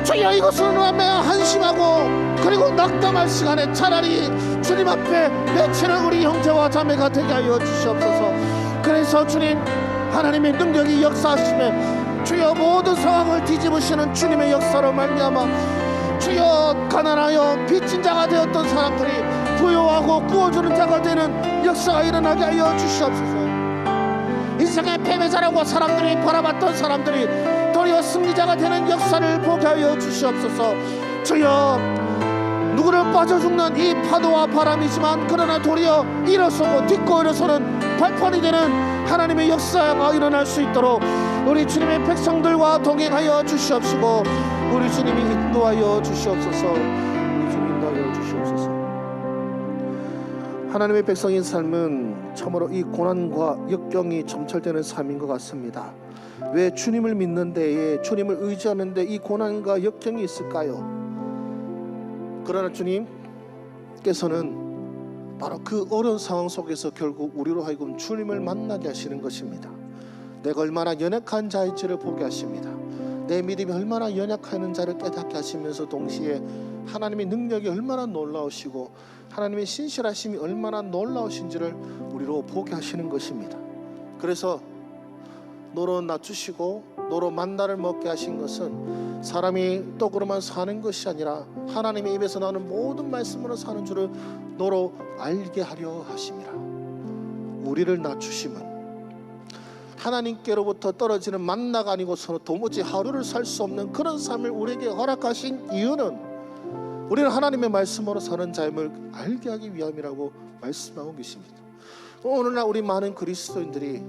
주여, 이것은 한심하고 그리고 낙담할 시간에 차라리 주님 앞에 외치는 우리 형제와 자매가 되게 하여 주시옵소서. 그래서 주님, 하나님의 능력이 역사하심에 주여 모든 상황을 뒤집으시는 주님의 역사로 말미암아 주여 가난하여 빚진 자가 되었던 사람들이 부유하고 구워주는 자가 되는 역사가 일어나게 하여 주시옵소서. 인생의 패배자라고 사람들이 바라봤던 사람들이 도리어 승리자가 되는 역사를 보게 하여 주시옵소서. 주여, 누구를 빠져 죽는 이 파도와 바람이지만 그러나 도리어 일어서고 딛고 일어서는 발판이 되는 하나님의 역사가 일어날 수 있도록 우리 주님의 백성들과 동행하여 주시옵시고 우리 주님이 인도하여 주시옵소서. 우리 주님 인도하여 주시옵소서. 하나님의 백성인 삶은 참으로 이 고난과 역경이 점철되는 삶인 것 같습니다. 왜 주님을 믿는 데에, 주님을 의지하는 데 이 고난과 역경이 있을까요? 그러나 주님께서는 바로 그 어려운 상황 속에서 결국 우리로 하여금 주님을 만나게 하시는 것입니다. 내가 얼마나 연약한 자일지를 보게 하십니다. 내 믿음이 얼마나 연약하는 자를 깨닫게 하시면서 동시에 하나님의 능력이 얼마나 놀라우시고 하나님의 신실하심이 얼마나 놀라우신지를 우리로 보게 하시는 것입니다. 그래서 너로 낮추시고 너로 만나를 먹게 하신 것은 사람이 떡으로만 사는 것이 아니라 하나님의 입에서 나오는 모든 말씀으로 사는 줄을 너로 알게 하려 하심이라. 우리를 낮추심은 하나님께로부터 떨어지는 만나가 아니고서 도무지 하루를 살 수 없는 그런 삶을 우리에게 허락하신 이유는 우리는 하나님의 말씀으로 사는 자임을 알게 하기 위함이라고 말씀하고 계십니다. 오늘날 우리 많은 그리스도인들이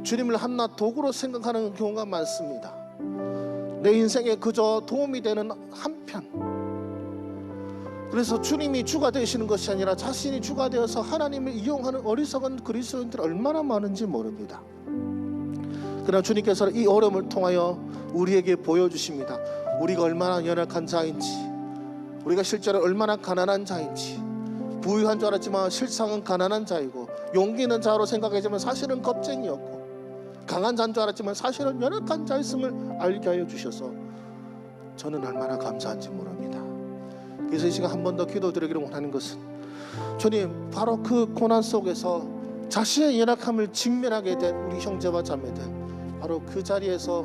주님을 한낱 도구로 생각하는 경우가 많습니다. 내 인생에 그저 도움이 되는 한편. 그래서 주님이 주가 되시는 것이 아니라 자신이 주가 되어서 하나님을 이용하는 어리석은 그리스도인들이 얼마나 많은지 모릅니다. 그러나 주님께서는 이 어려움을 통하여 우리에게 보여주십니다. 우리가 얼마나 연약한 자인지, 우리가 실제로 얼마나 가난한 자인지. 부유한 줄 알았지만 실상은 가난한 자이고, 용기 있는 자로 생각하지만 사실은 겁쟁이였고, 강한 자인 줄 알았지만 사실은 연약한 자였음을 알게 하여 주셔서 저는 얼마나 감사한지 모릅니다. 그래서 이 시간 한 번 더 기도드리기를 원하는 것은, 주님, 바로 그 고난 속에서 자신의 연약함을 직면하게 된 우리 형제와 자매들, 바로 그 자리에서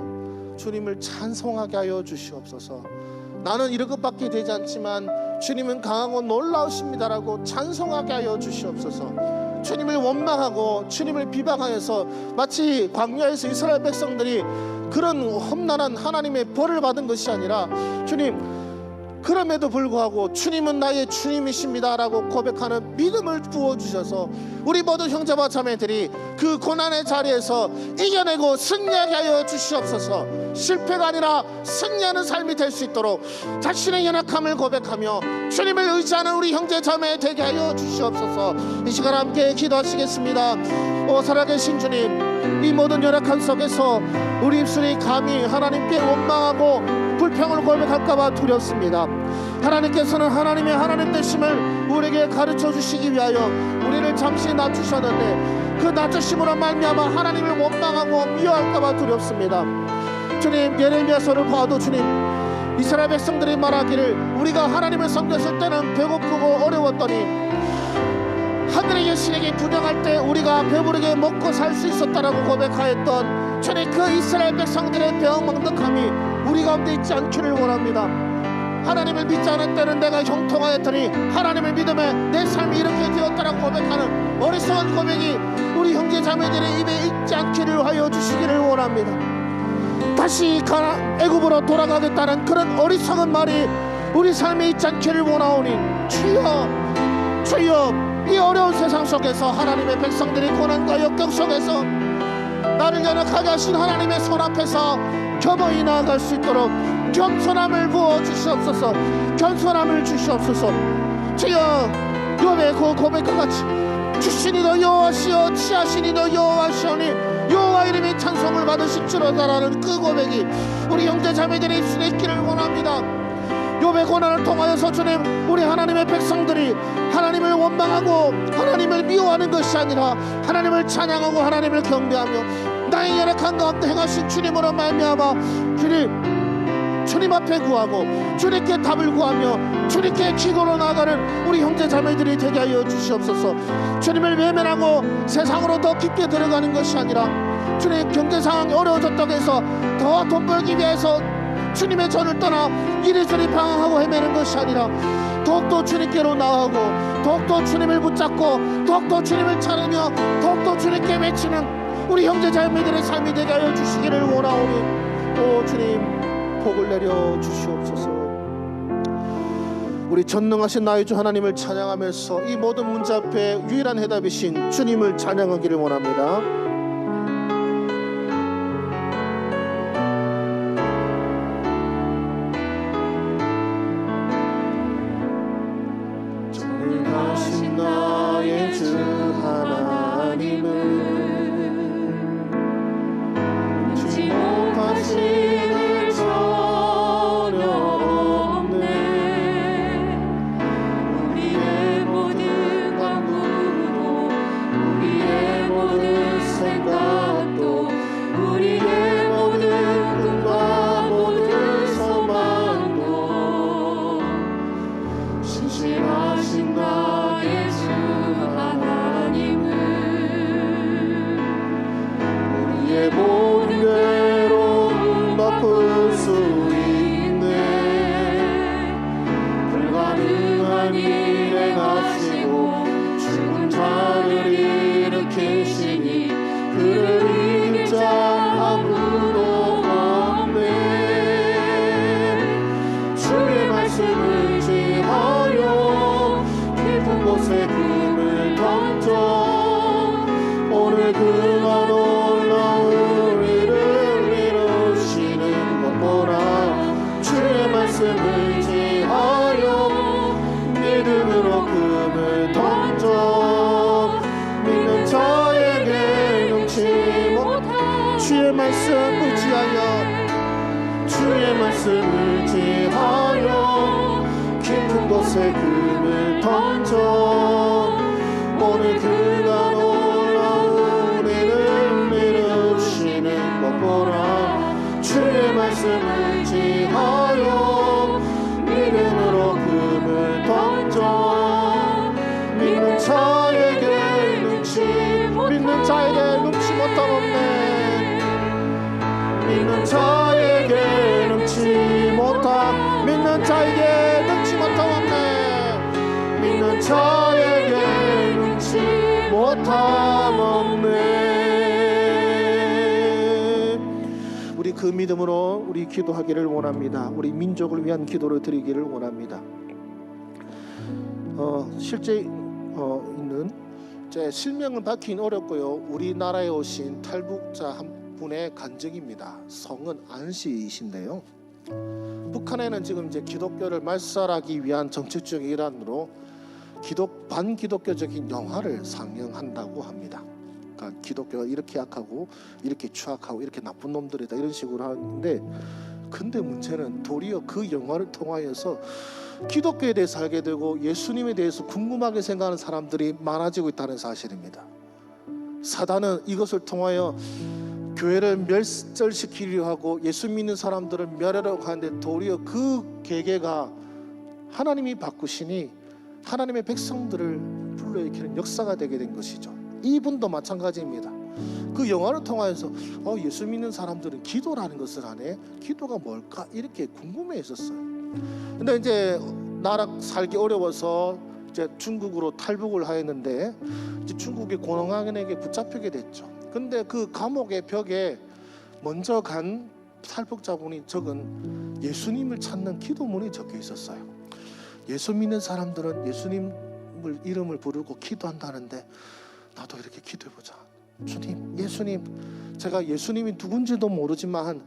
주님을 찬송하게 하여 주시옵소서. 나는 이런 것밖에 되지 않지만 주님은 강하고 놀라우십니다라고 찬송하게 하여 주시옵소서. 주님을 원망하고 주님을 비방하여서 마치 광야에서 이스라엘 백성들이 그런 험난한 하나님의 벌을 받은 것이 아니라, 주님, 그럼에도 불구하고 주님은 나의 주님이십니다라고 고백하는 믿음을 부어주셔서 우리 모든 형제와 자매들이 그 고난의 자리에서 이겨내고 승리하게 하여 주시옵소서. 실패가 아니라 승리하는 삶이 될 수 있도록 자신의 연약함을 고백하며 주님을 의지하는 우리 형제 자매 되게 하여 주시옵소서. 이 시간 함께 기도하시겠습니다. 오 살아계신 주님, 이 모든 연약함 속에서 우리 입술이 감히 하나님께 원망하고 불평을 고백할까봐 두렵습니다. 하나님께서는 하나님의 하나님 되심을 우리에게 가르쳐 주시기 위하여 우리를 잠시 낮추셨는데, 그 낮추심으로 말미암아 하나님을 원망하고 미워할까봐 두렵습니다. 주님, 예레미야서를 봐도 주님, 이스라엘 백성들이 말하기를 우리가 하나님을 섬겼을 때는 배고프고 어려웠더니 하늘에 계신 이에게 분양할 때 우리가 배부르게 먹고 살 수 있었다라고 고백하였던 주님, 그 이스라엘 백성들의 배은망덕함이 우리 가운데 있지 않기를 원합니다. 하나님을 믿지 않을 때는 내가 형통하였더니 하나님을 믿음에 내 삶이 이렇게 되었다라고 고백하는 어리석은 고백이 우리 형제 자매들의 입에 있지 않기를 하여 주시기를 원합니다. 다시 애굽으로 돌아가겠다는 그런 어리석은 말이 우리 삶에 있지 않기를 원하오니, 주여, 주여, 이 어려운 세상 속에서 하나님의 백성들이 고난과 역경 속에서 나를 연약하게 하신 하나님의 손 앞에서 겸허히 나아갈 수 있도록 겸손함을 부어주시옵소서. 겸손함을 주시옵소서. 주여, 욥의 그 고백과 같이 주시니도 여호와시여 취하시니도 여호와시오니 여호와 이름이 찬송을 받으실지로다라는 그 고백이 우리 형제 자매들의 입술에 있기를 원합니다. 욥의 고난을 통하여서 주님, 우리 하나님의 백성들이 하나님을 원망하고 하나님을 미워하는 것이 아니라 하나님을 찬양하고 하나님을 경배하며 나의 연약한 가운데 행하신 주님으로 말미암아 주님 앞에 구하고 주님께 답을 구하며 주님께 기도로 나아가는 우리 형제 자매들이 되게 하여 주시옵소서. 주님을 외면하고 세상으로 더 깊게 들어가는 것이 아니라, 주님, 경제 상황이 어려워졌다고 해서 더 돈 벌기 위해서 주님의 전을 떠나 이리저리 방황하고 헤매는 것이 아니라 더욱더 주님께로 나아가고 더욱더 주님을 붙잡고 더욱더 주님을 찾으며 더욱더 주님께 외치는 우리 형제 자매들의 삶이 되게 하여 주시기를 원하오니, 오 주님, 복을 내려 주시옵소서. 우리 전능하신 나의 주 하나님을 찬양하면서 이 모든 문제 앞에 유일한 해답이신 주님을 찬양하기를 원합니다. 전능하신 나의 주 하나님을 우리의 모든 말씀을 지하여 믿음으로 금을 던져 믿는 자에게 능치 못한 주의 말씀 의지하여 주의 말씀을 지하여 깊은 곳에 금을 던져 오늘 그가 놀라운 이름 이루시는 것 보라 주의 말씀을 지하여 믿음으로 금을 던져 믿는 자에게 능치 못함 없네 믿는 자에게 능치 못함 믿는 자에게 능치 못함 없네 믿는 자에게 능치 못함 없네. 우리 그 믿음으로 우리 기도하기를 원합니다. 우리 민족을 위한 기도를 드리기를 원합니다. 실제 있는 제 실명은 밝히긴 어렵고요. 우리나라에 오신 탈북자 한 분의 간증입니다. 성은 안씨이신데요. 북한에는 지금 이제 기독교를 말살하기 위한 정책적인 일환으로 반기독교적인 영화를 상영한다고 합니다. 그러니까 기독교가 이렇게 약하고 이렇게 추악하고 이렇게 나쁜 놈들이다 이런 식으로 하는데, 근데 문제는 도리어 그 영화를 통하여서 기독교에 대해서 알게 되고 예수님에 대해서 궁금하게 생각하는 사람들이 많아지고 있다는 사실입니다. 사단은 이것을 통하여 교회를 멸절시키려 하고 예수 믿는 사람들을 멸하려고 하는데, 도리어 그 계계가 하나님이 바꾸시니 하나님의 백성들을 불러일으키는 역사가 되게 된 것이죠. 이분도 마찬가지입니다. 그 영화를 통하여서 예수 믿는 사람들은 기도라는 것을 하네, 기도가 뭘까 이렇게 궁금해했었어요. 근데 이제 나라 살기 어려워서 이제 중국으로 탈북을 하였는데, 이제 중국의 공안에게 붙잡히게 됐죠. 근데 그 감옥의 벽에 먼저 간 탈북자분이 적은 예수님을 찾는 기도문이 적혀 있었어요. 예수 믿는 사람들은 예수님을 이름을 부르고 기도한다는데 나도 이렇게 기도해보자. 주님, 예수님, 제가 예수님이 누군지도 모르지만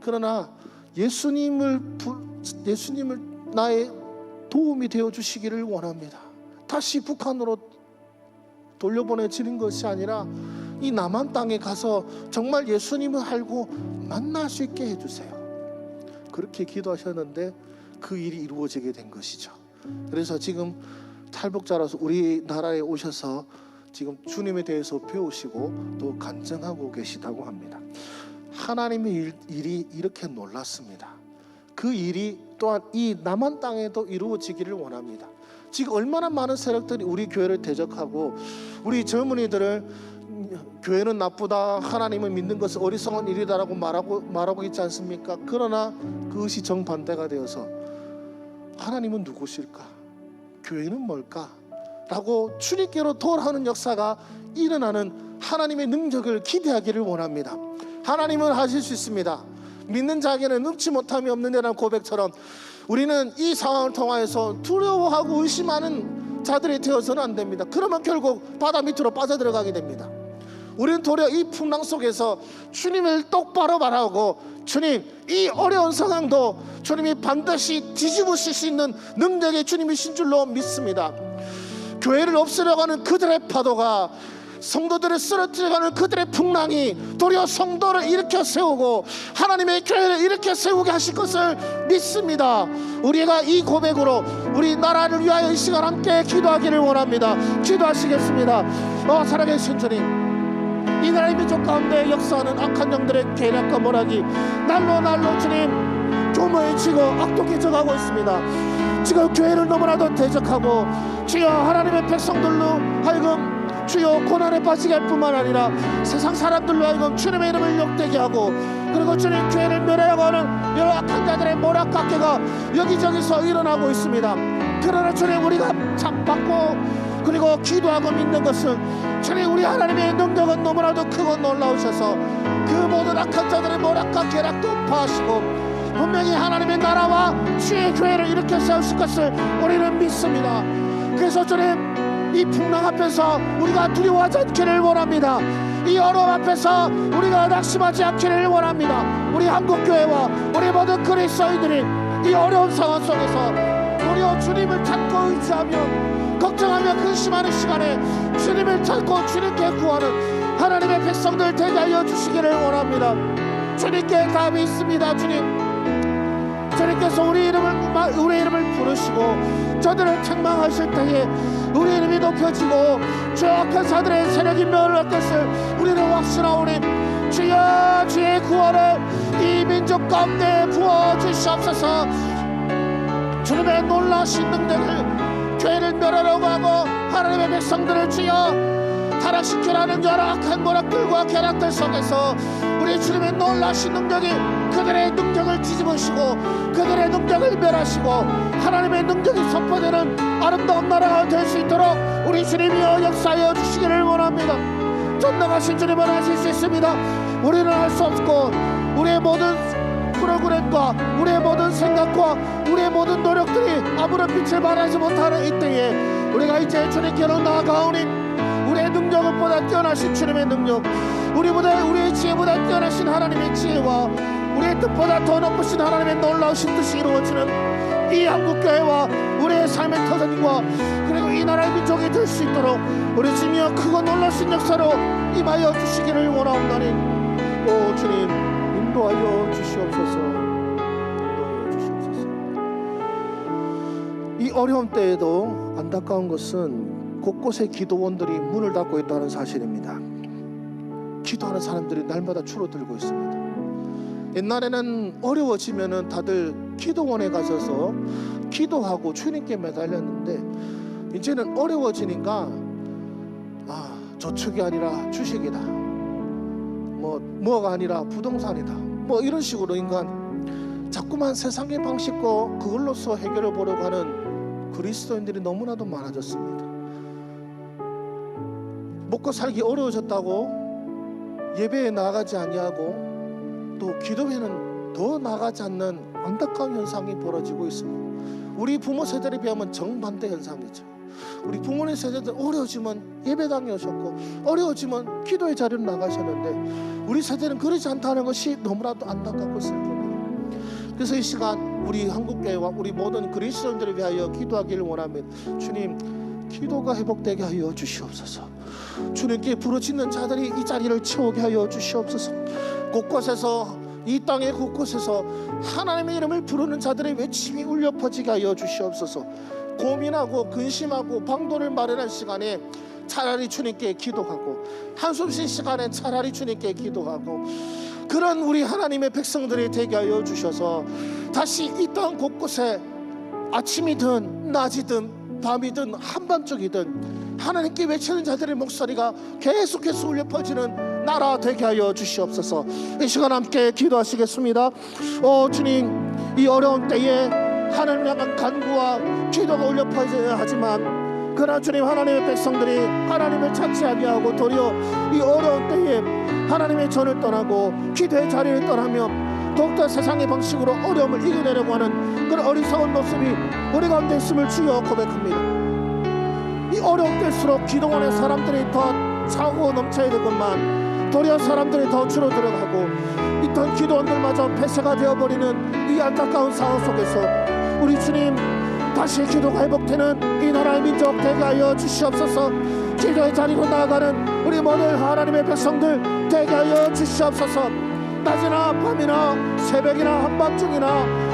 그러나 예수님을 나의 도움이 되어 주시기를 원합니다. 다시 북한으로 돌려보내지는 것이 아니라 이 남한 땅에 가서 정말 예수님을 알고 만날 수 있게 해주세요. 그렇게 기도하셨는데 그 일이 이루어지게 된 것이죠. 그래서 지금 탈북자라서 우리나라에 오셔서 지금 주님에 대해서 배우시고 또 간증하고 계시다고 합니다. 하나님의 일이 이렇게 놀랐습니다. 그 일이 또한 이 남한 땅에도 이루어지기를 원합니다. 지금 얼마나 많은 세력들이 우리 교회를 대적하고 우리 젊은이들을 교회는 나쁘다, 하나님을 믿는 것은 어리석은 일이다라고 말하고 있지 않습니까? 그러나 그것이 정반대가 되어서 하나님은 누구실까? 교회는 뭘까? 라고 주님께로 돌아오는 역사가 일어나는 하나님의 능력을 기대하기를 원합니다. 하나님은 하실 수 있습니다. 믿는 자에게는 능치 못함이 없는데라는 고백처럼 우리는 이 상황을 통하여서 두려워하고 의심하는 자들이 되어서는 안 됩니다. 그러면 결국 바다 밑으로 빠져들어가게 됩니다. 우리는 도리어 이 풍랑 속에서 주님을 똑바로 바라보고, 주님, 이 어려운 상황도 주님이 반드시 뒤집으실 수 있는 능력의 주님이신 줄로 믿습니다. 교회를 없애려고 하는 그들의 파도가, 성도들을 쓰러뜨려가는 그들의 풍랑이 도리어 성도를 일으켜 세우고 하나님의 교회를 일으켜 세우게 하실 것을 믿습니다. 우리가 이 고백으로 우리 나라를 위하여 이 시간 함께 기도하기를 원합니다. 기도하시겠습니다. 살아계신 주님, 이 나라의 민족 가운데 역사하는 악한 영들의 계략과 몰락이 날로 주님 교모해지고 악독해져가고 있습니다. 지금 교회를 너무나도 대적하고 주여 하나님의 백성들로 하여금 주여 고난에 빠지게 할 뿐만 아니라 세상 사람들로 하여금 주님의 이름을 욕되게 하고, 그리고 주님 교회를 멸하려고 하는 여러 악한 자들의 모략각계가 여기저기서 일어나고 있습니다. 그러나 주님, 우리가 잡받고 그리고 기도하고 믿는 것은 주님, 우리 하나님의 능력은 너무나도 크고 놀라우셔서 그 모든 악한 자들의 모략과 계략도 파하시고 분명히 하나님의 나라와 주의 교회를 일으켜 세우실 것을 우리는 믿습니다. 그래서 주님, 이 풍랑 앞에서 우리가 두려워하지 않기를 원합니다. 이 어려움 앞에서 우리가 낙심하지 않기를 원합니다. 우리 한국교회와 우리 모든 그리스도인들이 이 어려운 상황 속에서 도리어 주님을 찾고 의지하며 걱정하며 근심하는 시간에 주님을 찾고 주님께 구하는 하나님의 백성들 되게 하여 주시기를 원합니다. 주님께 답이 있습니다. 주님께서 우리 이름을 부르시고 저들을 책망하실 때에 우리 이름이 높여지고 죄악한 자들의 세력이 멸할 것을 우리는 확신하오니 주여 주의 구원을 이 민족 가운데 부어주시옵소서. 주님의 놀라신 능력을 죄를 멸하려고 하고 하나님의 백성들을 주여 타락시키라는 여러 악한 모락들과 계략들 속에서 우리 주님의 놀라신 능력이 그들의 능력을 뒤집으시고 그들의 능력을 멸하시고 하나님의 능력이 선포되는 아름다운 나라가 될 수 있도록 우리 주님이여 역사하여 주시기를 원합니다. 전능하신 주님은 하실 수 있습니다. 우리는 할 수 없고 우리의 모든 프로그램과 우리의 모든 생각과 우리의 모든 노력들이 아무런 빛을 발하지 못하는 이때에 우리가 이제 주님께로 나아가오니 우리의 능력보다 뛰어나신 주님의 능력, 우리의 지혜보다 뛰어나신 하나님의 지혜와 우리의 뜻보다 더 높으신 하나님의 놀라우신 뜻이 이루어지는 이 한국교회와 우리의 삶의 터전과 그리고 이 나라의 민족이 될 수 있도록 우리 주님이여 크고 놀라신 역사로 임하여 주시기를 원하옵나니 오 주님 인도하여 주시옵소서. 인도하여 주시옵소서. 이 어려운 때에도 안타까운 것은 곳곳에 기도원들이 문을 닫고 있다는 사실입니다. 기도하는 사람들이 날마다 줄어들고 있습니다. 옛날에는 어려워지면은 다들 기도원에 가셔서 기도하고 주님께 매달렸는데 이제는 어려워지니까 저축이 아니라 주식이다, 뭐가 아니라 부동산이다, 이런 식으로 인간 자꾸만 세상의 방식과 그걸로서 해결을 보려고 하는 그리스도인들이 너무나도 많아졌습니다. 먹고 살기 어려워졌다고 예배에 나가지 아니하고 또 기도회는 더 나가지 않는 안타까운 현상이 벌어지고 있습니다. 우리 부모 세대에 비하면 정반대 현상이죠. 우리 부모님 세대들 어려워지면 예배당에 오셨고 어려워지면 기도의 자리로 나가셨는데 우리 세대는 그러지 않다는 것이 너무나도 안타깝고 슬픕니다. 그래서 이 시간 우리 한국교회와 우리 모든 그리스도인들을 위하여 기도하기를 원하면 주님 기도가 회복되게 하여 주시옵소서. 주님께 부르짖는 자들이 이 자리를 채우게 하여 주시옵소서. 곳곳에서 이 땅의 곳곳에서 하나님의 이름을 부르는 자들의 외침이 울려 퍼지게 하여 주시옵소서. 고민하고 근심하고 방도를 마련한 시간에 차라리 주님께 기도하고 한숨 쉴 시간에 차라리 주님께 기도하고 그런 우리 하나님의 백성들이 되게 하여 주셔서 다시 이 땅 곳곳에 아침이든 낮이든 밤이든 한밤중이든 하나님께 외치는 자들의 목소리가 계속해서 울려 퍼지는 나라 되게 하여 주시옵소서. 이 시간 함께 기도하시겠습니다. 주님 이 어려운 때에 하늘을 향한 간구와 기도가 울려 퍼져야 하지만 그러나 주님 하나님의 백성들이 하나님을 찾지 아니하고 도리어 이 어려운 때에 하나님의 전을 떠나고 기도의 자리를 떠나며 더욱더 세상의 방식으로 어려움을 이겨내려고 하는 그런 어리석은 모습이 우리 가운데 있음을 주여 고백합니다. 이 어려운 때일수록 기도원의 사람들이 더 차고 넘쳐야 되건만 도리어 사람들이 더 줄어들어가고 있던 기도원들마저 폐쇄가 되어버리는 이 안타까운 상황 속에서 우리 주님 다시 기도가 회복되는 이 나라의 민족 되게 하여 주시옵소서. 기도의 자리로 나아가는 우리 모든 하나님의 백성들 되게 하여 주시옵소서. 낮이나 밤이나 새벽이나 한밤중이나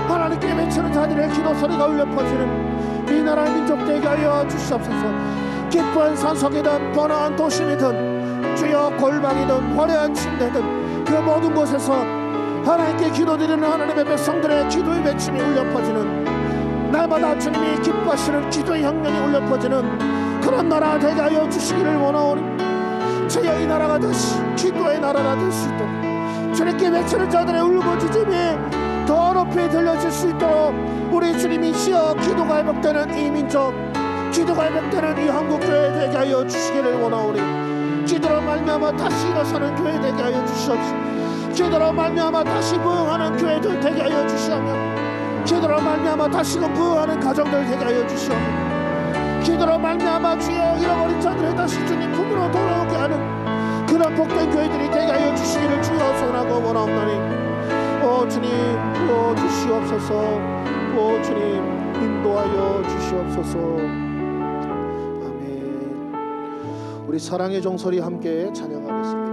하나님께 외치는 자들의 기도 소리가 울려 퍼지는 이 나라의 민족 되게 하여 주시옵소서. 기쁜 산속이든 번화한 도심이든 주여 골방이든 화려한 침대든 그 모든 곳에서 하나님께 기도드리는 하나님의 백성들의 기도의 외침이 울려 퍼지는 날마다 주님이 기뻐하시는 기도의 향연이 울려 퍼지는 그런 나라 되게 하여 주시기를 원하오니 주여 이 나라가 다시 기도의 나라가 될 수 있도록 주님께 외치는 자들의 울부짖음이 더 높이 들려질 수 있도록 우리 주님이시여 기도가 회복되는 이 민족 기도가 회복되는 이 한국교회 되게 하여 주시기를 원하오니 기도로 말미암아 다시 일어서는 교회 되게 하여 주시옵소서. 기도로 말미암아 다시 부흥하는 교회들 되게 하여 주시오며 기도로 말미암아 다시금 부흥하는 가정들 되게 하여 주시오며 기도로 말미암아 주여 잃어버린 자들을 다시 주님 품으로 돌아오게 하는 그런 복된 교회들이 되게 하여 주시기를 주여 소원하고 원하옵나니 주님 부어주시옵소서. 주님 인도하여 주시옵소서. 아멘. 우리 사랑의 종소리 함께 찬양하겠습니다.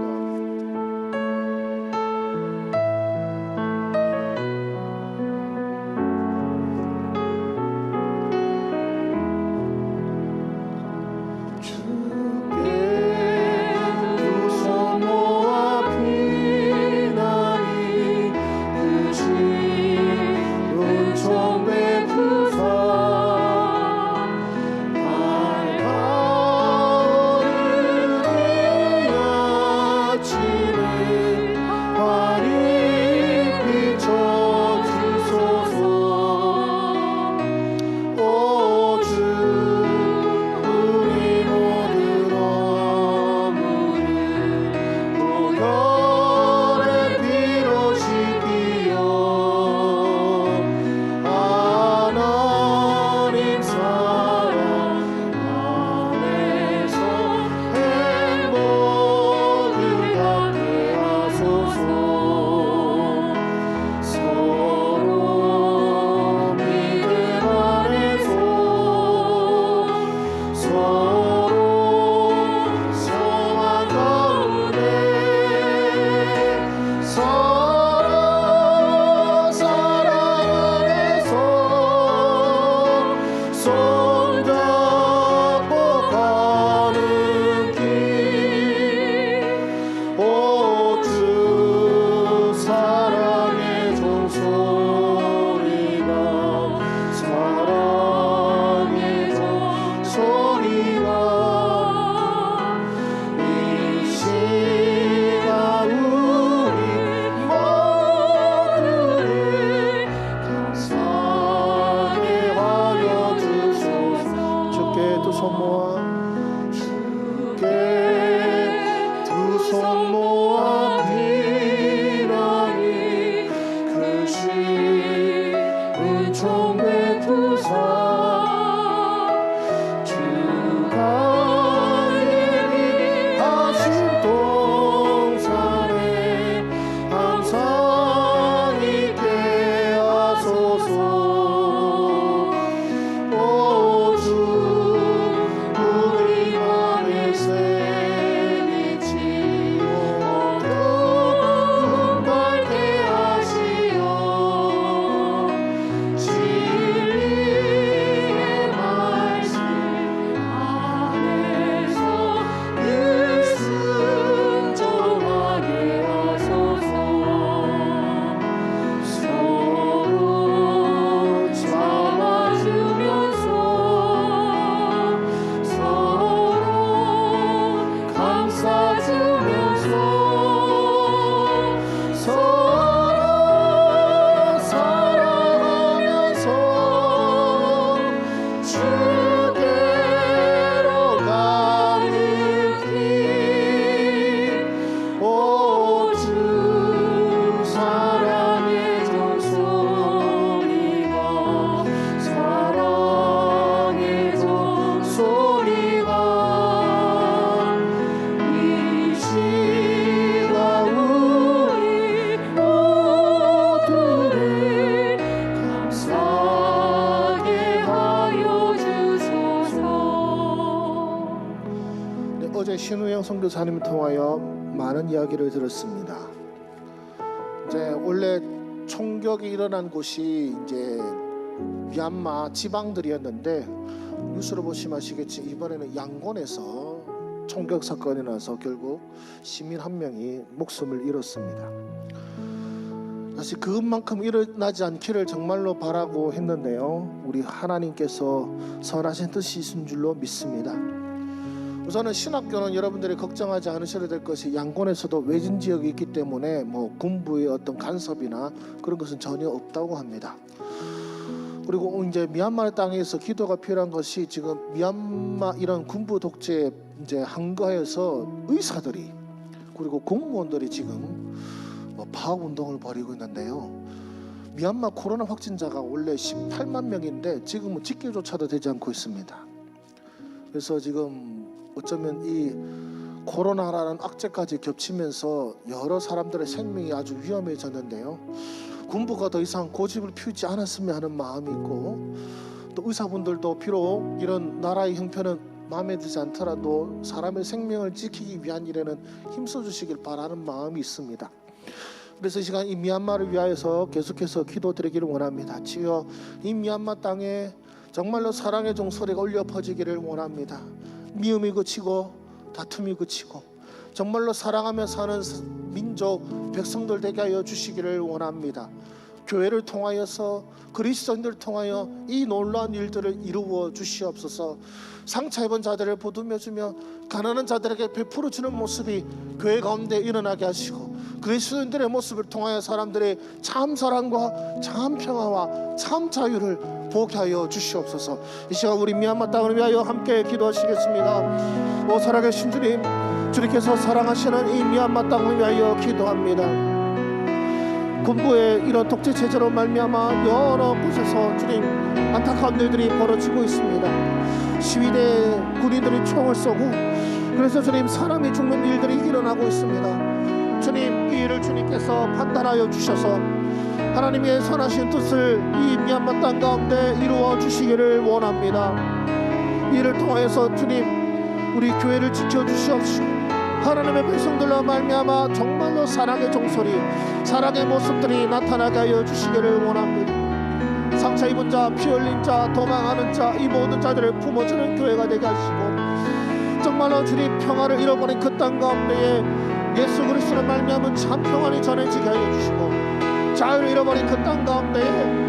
신우영 선교사님을 통하여 많은 이야기를 들었습니다. 이제 원래 총격이 일어난 곳이 이제 미얀마 지방들이었는데 뉴스로 보시면 아시겠지 이번에는 양곤에서 총격 사건이 나서 결국 시민 한 명이 목숨을 잃었습니다. 사실 그것만큼 일어나지 않기를 정말로 바라고 했는데요. 우리 하나님께서 선하신 뜻이 있은 줄로 믿습니다. 우선은 신학교는 여러분들이 걱정하지 않으셔도 될 것이 양곤에서도 외진 지역이 있기 때문에 뭐 군부의 어떤 간섭이나 그런 것은 전혀 없다고 합니다. 그리고 이제 미얀마 땅에서 기도가 필요한 것이 지금 미얀마 이런 군부 독재에 이제 항거해서 의사들이 그리고 공무원들이 지금 파업 운동을 벌이고 있는데요. 미얀마 코로나 확진자가 원래 18만 명인데 지금은 집계조차도 되지 않고 있습니다. 그래서 지금 어쩌면 이 코로나라는 악재까지 겹치면서 여러 사람들의 생명이 아주 위험해졌는데요. 군부가 더 이상 고집을 피우지 않았으면 하는 마음이 있고, 또 의사분들도 비록 이런 나라의 형편은 마음에 들지 않더라도 사람의 생명을 지키기 위한 일에는 힘써 주시길 바라는 마음이 있습니다. 그래서 이 시간 이 미얀마를 위하여서 계속해서 기도드리기를 원합니다. 주여, 이 미얀마 땅에 정말로 사랑의 종소리가 울려 퍼지기를 원합니다. 미움이 그치고 다툼이 그치고 정말로 사랑하며 사는 민족 백성들 되게 하여 주시기를 원합니다. 교회를 통하여서 그리스도인들을 통하여 이 놀라운 일들을 이루어 주시옵소서. 상처 입은 자들을 보듬어 주며 가난한 자들에게 베풀어 주는 모습이 교회 가운데 일어나게 하시고, 그리스도인들의 모습을 통하여 사람들의 참 사랑과 참 평화와 참 자유를 보게 하여 주시옵소서. 이 시간 우리 미얀마 땅을 위하여 함께 기도하시겠습니다. 오 살아계신 주님, 주님께서 사랑하시는 이 미얀마 땅을 위하여 기도합니다. 군부의 이런 독재 체제로 말미암아 여러 곳에서 주님 안타까운 일들이 벌어지고 있습니다. 시위대 군인들이 총을 쏘고, 그래서 주님 사람이 죽는 일들이 일어나고 있습니다. 주님, 이 일을 주님께서 판단하여 주셔서 하나님의 선하신 뜻을 이 미얀마 땅 가운데 이루어 주시기를 원합니다. 이를 통하여서 주님 우리 교회를 지켜주시옵시고, 하나님의 백성들로 말미암아 정말로 사랑의 종소리, 사랑의 모습들이 나타나게 하여 주시기를 원합니다. 상처 입은 자, 피 흘린 자, 도망하는 자, 이 모든 자들을 품어주는 교회가 되게 하시고, 정말로 주님 평화를 잃어버린 그 땅 가운데에 예수 그리스도를 말미암은 참 평안이 전해지게 하여 주시고, 자유를 잃어버린 그 땅 가운데에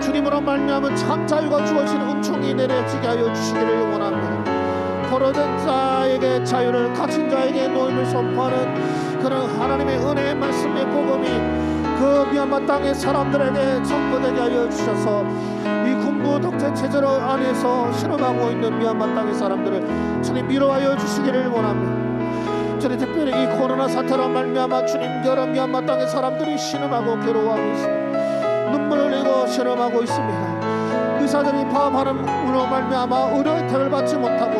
주님으로 말미암은 참 자유가 주어지는 은총이 내려지게 하여 주시기를 원합니다. 포로된 자에게 자유를, 갇힌 자에게 노임을 선포하는 그런 하나님의 은혜의 말씀의 복음이 그 미얀마 땅의 사람들에게 선포되게 하여 주셔서 이 군부 독재 체제로 안에서 신음하고 있는 미얀마 땅의 사람들을 주님 위로하여 주시기를 원합니다. 주님, 특별히 이 코로나 사태로 말미암아 주님 여러 미얀마 땅의 사람들이 신음하고 괴로워하고 있습니다. 눈물 흘리고 신음하고 있습니다. 의사들이 파업하는으로 말미암아 의료 혜택을 받지 못하고,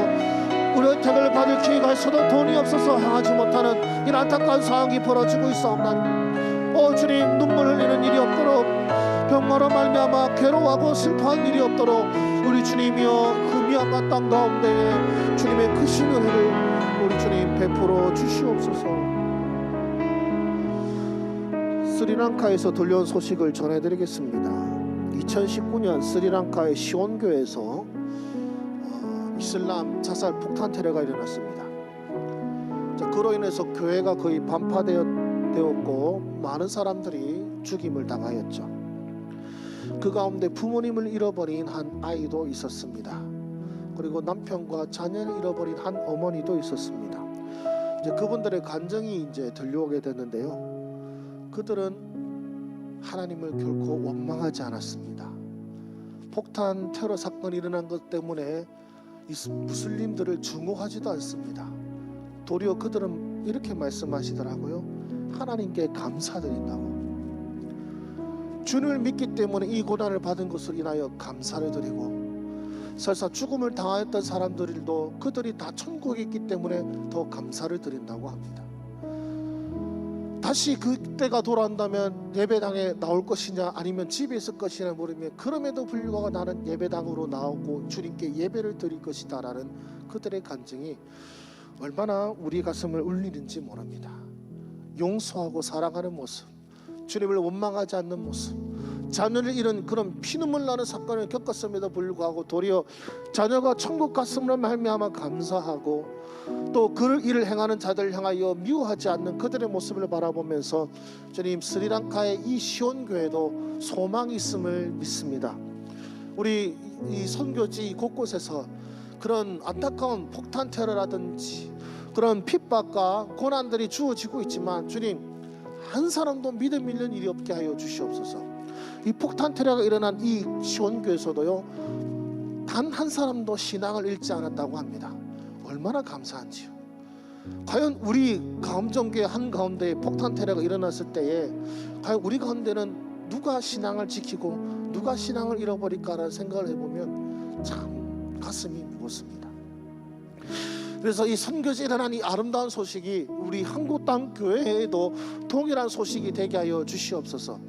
의료 혜택을 받을 기회가 있어도 돈이 없어서 향하지 못하는 이런 안타까운 상황이 벌어지고 있사옵나니, 오 주님, 눈물 흘리는 일이 없도록, 병마로 말미암아 괴로워하고 슬퍼한 일이 없도록 우리 주님이여 그 미얀마 땅 가운데에 주님의 크신 은혜를 우리 주님 베풀어 주시옵소서. 스리랑카에서 들려온 소식을 전해드리겠습니다. 2019년 스리랑카의 시온교에서 이슬람 자살 폭탄 테러가 일어났습니다. 그로 인해서 교회가 거의 반파되었고 많은 사람들이 죽임을 당하였죠. 그 가운데 부모님을 잃어버린 한 아이도 있었습니다. 그리고 남편과 자녀를 잃어버린 한 어머니도 있었습니다. 이제 그분들의 간증이 이제 들려오게 됐는데요. 그들은 하나님을 결코 원망하지 않았습니다. 폭탄 테러 사건이 일어난 것 때문에 무슬림들을 증오하지도 않습니다. 도리어 그들은 이렇게 말씀하시더라고요. 하나님께 감사드린다고. 주님을 믿기 때문에 이 고난을 받은 것으로 인하여 감사를 드리고, 설사 죽음을 당하였던 사람들도 그들이 다 천국에 있기 때문에 더 감사를 드린다고 합니다. 다시 그때가 돌아온다면 예배당에 나올 것이냐 아니면 집에 있을 것이냐 모르며, 그럼에도 불구하고 나는 예배당으로 나오고 주님께 예배를 드릴 것이다 라는 그들의 간증이 얼마나 우리 가슴을 울리는지 모릅니다. 용서하고 사랑하는 모습, 주님을 원망하지 않는 모습, 자녀를 잃은 그런 피눈물 나는 사건을 겪었음에도 불구하고 도리어 자녀가 천국 갔음으로 말미암아 감사하고, 또 그 일을 행하는 자들을 향하여 미워하지 않는 그들의 모습을 바라보면서 주님, 스리랑카의 이 시온교회도 소망이 있음을 믿습니다. 우리 이 선교지 곳곳에서 그런 안타까운 폭탄 테러라든지 그런 핍박과 고난들이 주어지고 있지만, 주님, 한 사람도 믿음 잃는 일이 없게 하여 주시옵소서. 이 폭탄 테러가 일어난 이 시온교에서도요, 단 한 사람도 신앙을 잃지 않았다고 합니다. 얼마나 감사한지요. 과연 우리 가음정교회 한가운데 폭탄 테러가 일어났을 때에 과연 우리 가운데는 누가 신앙을 지키고 누가 신앙을 잃어버릴까라는 생각을 해보면 참 가슴이 무겁습니다. 그래서 이 선교지 일어난 이 아름다운 소식이 우리 한국 땅 교회에도 동일한 소식이 되게 하여 주시옵소서.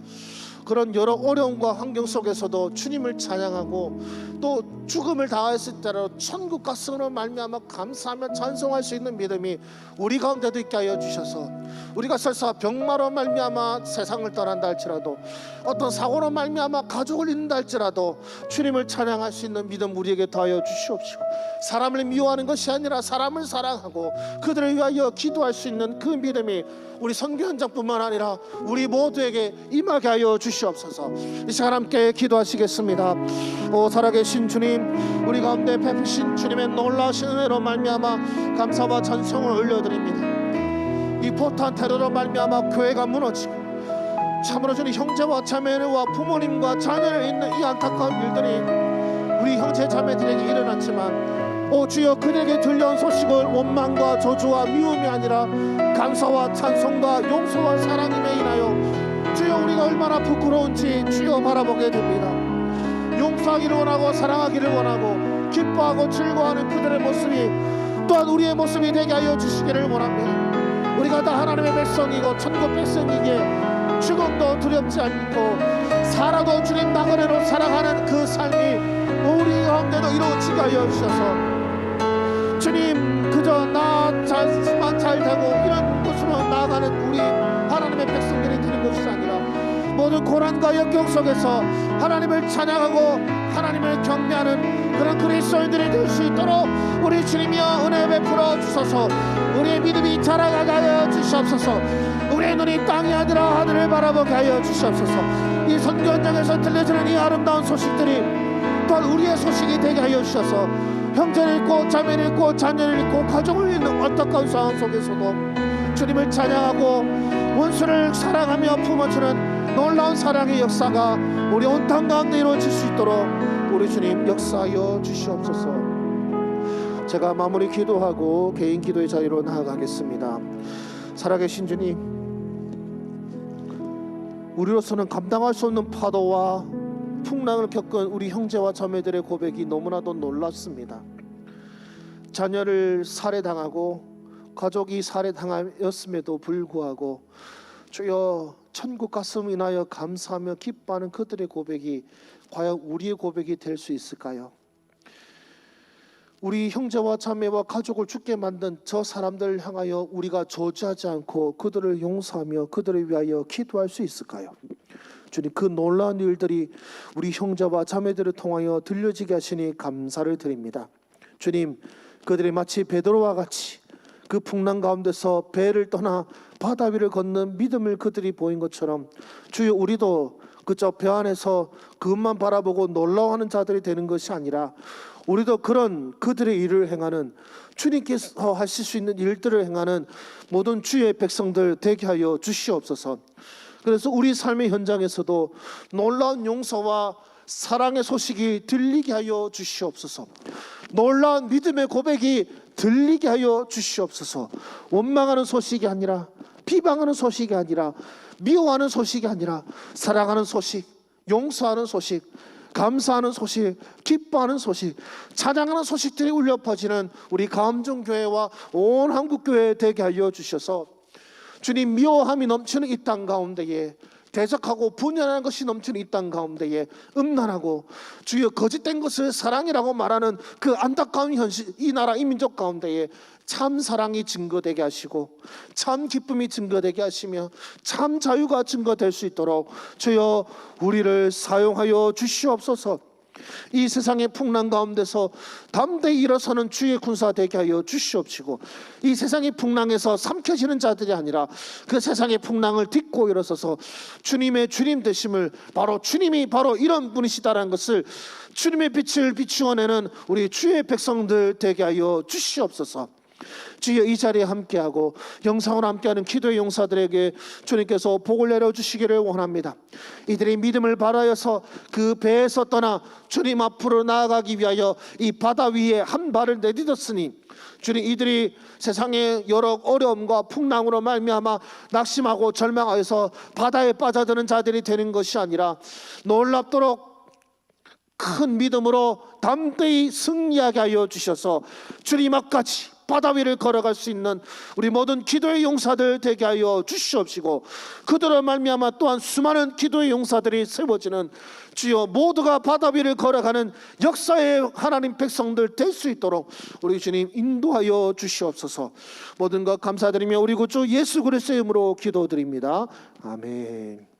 그런 여러 어려움과 환경 속에서도 주님을 찬양하고 또 죽음을 당했을 때로 천국 갔음으로 말미암아 감사하며 찬송할 수 있는 믿음이 우리 가운데도 있게 하여 주셔서, 우리가 설사 병마로 말미암아 세상을 떠난다 할지라도, 어떤 사고로 말미암아 가족을 잃는다 할지라도 주님을 찬양할 수 있는 믿음 우리에게 더하여 주시옵시고, 사람을 미워하는 것이 아니라 사람을 사랑하고 그들을 위하여 기도할 수 있는 그 믿음이 우리 선교 현장뿐만 아니라 우리 모두에게 임하게 하여 주시옵소서. 이 시간 함께 기도하시겠습니다. 오 살아계신 주님, 우리 가운데 베푸신 주님의 놀라신 은혜로 말미암아 감사와 찬송을 올려드립니다. 이 포탄 테러로 말미암아 교회가 무너지고 참으로 주님 형제와 자매와 부모님과 자녀를 잃는 이 안타까운 일들이 우리 형제 자매들에게 일어났지만, 오 주여, 그들에게 들려온 소식을 원망과 저주와 미움이 아니라 감사와 찬송과 용서와 사랑임에 인하여 주여 우리가 얼마나 부끄러운지 주여 바라보게 됩니다. 용서하기를 원하고 사랑하기를 원하고 기뻐하고 즐거워하는 그들의 모습이 또한 우리의 모습이 되게 하여 주시기를 원합니다. 우리가 다 하나님의 백성이고 천국 백성이기에 죽음도 두렵지 않고 살아도 주님 나그네로 살아가는 그 삶이 우리 가운데도 이루어지게 하여 주셔서, 주님 그저 나만 잘 되고 이런 곳으로 나아가는 우리 하나님의 백성들이 되는 것이 아니라 모든 고난과 역경 속에서 하나님을 찬양하고 하나님을 경배하는 그런 그리스도인들이 될 수 있도록 우리 주님이여 은혜 베풀어 주소서. 우리의 믿음이 자라가게 하여 주시옵소서. 우리의 눈이 땅이 아니라 하늘을 바라보게 하여 주시옵소서. 이 선교 현장에서 들려지는 이 아름다운 소식들이 또한 우리의 소식이 되게 하여 주셔서 형제를 잃고 자매를 잃고 자녀를 잃고 가족을 잃는 안타까운 상황 속에서도 주님을 찬양하고 원수를 사랑하며 품어주는 놀라운 사랑의 역사가 우리 온 땅 가운데 이루어질 수 있도록 우리 주님 역사하여 주시옵소서. 제가 마무리 기도하고 개인 기도의 자리로 나아가겠습니다. 살아계신 주님, 우리로서는 감당할 수 없는 파도와 풍랑을 겪은 우리 형제와 자매들의 고백이 너무나도 놀랐습니다. 자녀를 살해당하고 가족이 살해당하였음에도 불구하고 주여 천국 갔음 인하여 감사하며 기뻐하는 그들의 고백이 과연 우리의 고백이 될 수 있을까요? 우리 형제와 자매와 가족을 죽게 만든 저 사람들을 향하여 우리가 저주하지 않고 그들을 용서하며 그들을 위하여 기도할 수 있을까요? 주님, 그 놀라운 일들이 우리 형제와 자매들을 통하여 들려지게 하시니 감사를 드립니다. 주님, 그들이 마치 베드로와 같이 그 풍랑 가운데서 배를 떠나 바다 위를 걷는 믿음을 그들이 보인 것처럼 주여, 우리도 그저 배 안에서 그것만 바라보고 놀라워하는 자들이 되는 것이 아니라 우리도 그런 그들의 일을 행하는, 주님께서 하실 수 있는 일들을 행하는 모든 주의 백성들 되게 하여 주시옵소서. 그래서 우리 삶의 현장에서도 놀라운 용서와 사랑의 소식이 들리게 하여 주시옵소서. 놀라운 믿음의 고백이 들리게 하여 주시옵소서. 원망하는 소식이 아니라, 비방하는 소식이 아니라, 미워하는 소식이 아니라 사랑하는 소식, 용서하는 소식, 감사하는 소식, 기뻐하는 소식, 찬양하는 소식들이 울려 퍼지는 우리 가암정교회와 온 한국교회 되게 하여 주셔서 주님, 미워함이 넘치는 이 땅 가운데에, 대적하고 분열하는 것이 넘치는 이 땅 가운데에 음란하고 주여 거짓된 것을 사랑이라고 말하는 그 안타까운 현실, 이 나라 이 민족 가운데에 참 사랑이 증거되게 하시고 참 기쁨이 증거되게 하시며 참 자유가 증거될 수 있도록 주여 우리를 사용하여 주시옵소서. 이 세상의 풍랑 가운데서 담대히 일어서는 주의 군사 되게 하여 주시옵시고, 이 세상의 풍랑에서 삼켜지는 자들이 아니라 그 세상의 풍랑을 딛고 일어서서 주님의 주님 되심을, 바로 주님이 바로 이런 분이시다라는 것을 주님의 빛을 비추어내는 우리 주의 백성들 되게 하여 주시옵소서. 주여, 이 자리에 함께하고 영상으로 함께하는 기도의 용사들에게 주님께서 복을 내려주시기를 원합니다. 이들이 믿음을 발하여서 그 배에서 떠나 주님 앞으로 나아가기 위하여 이 바다 위에 한 발을 내딛었으니 주님, 이들이 세상의 여러 어려움과 풍랑으로 말미암아 낙심하고 절망하여서 바다에 빠져드는 자들이 되는 것이 아니라 놀랍도록 큰 믿음으로 담대히 승리하게 하여 주셔서 주님 앞까지 바다 위를 걸어갈 수 있는 우리 모든 기도의 용사들 되게 하여 주시옵시고, 그들로 말미암아 또한 수많은 기도의 용사들이 세워지는 주여 모두가 바다 위를 걸어가는 역사의 하나님 백성들 될 수 있도록 우리 주님 인도하여 주시옵소서. 모든 것 감사드리며 우리 구주 예수 그리스도의 이름으로 기도드립니다. 아멘.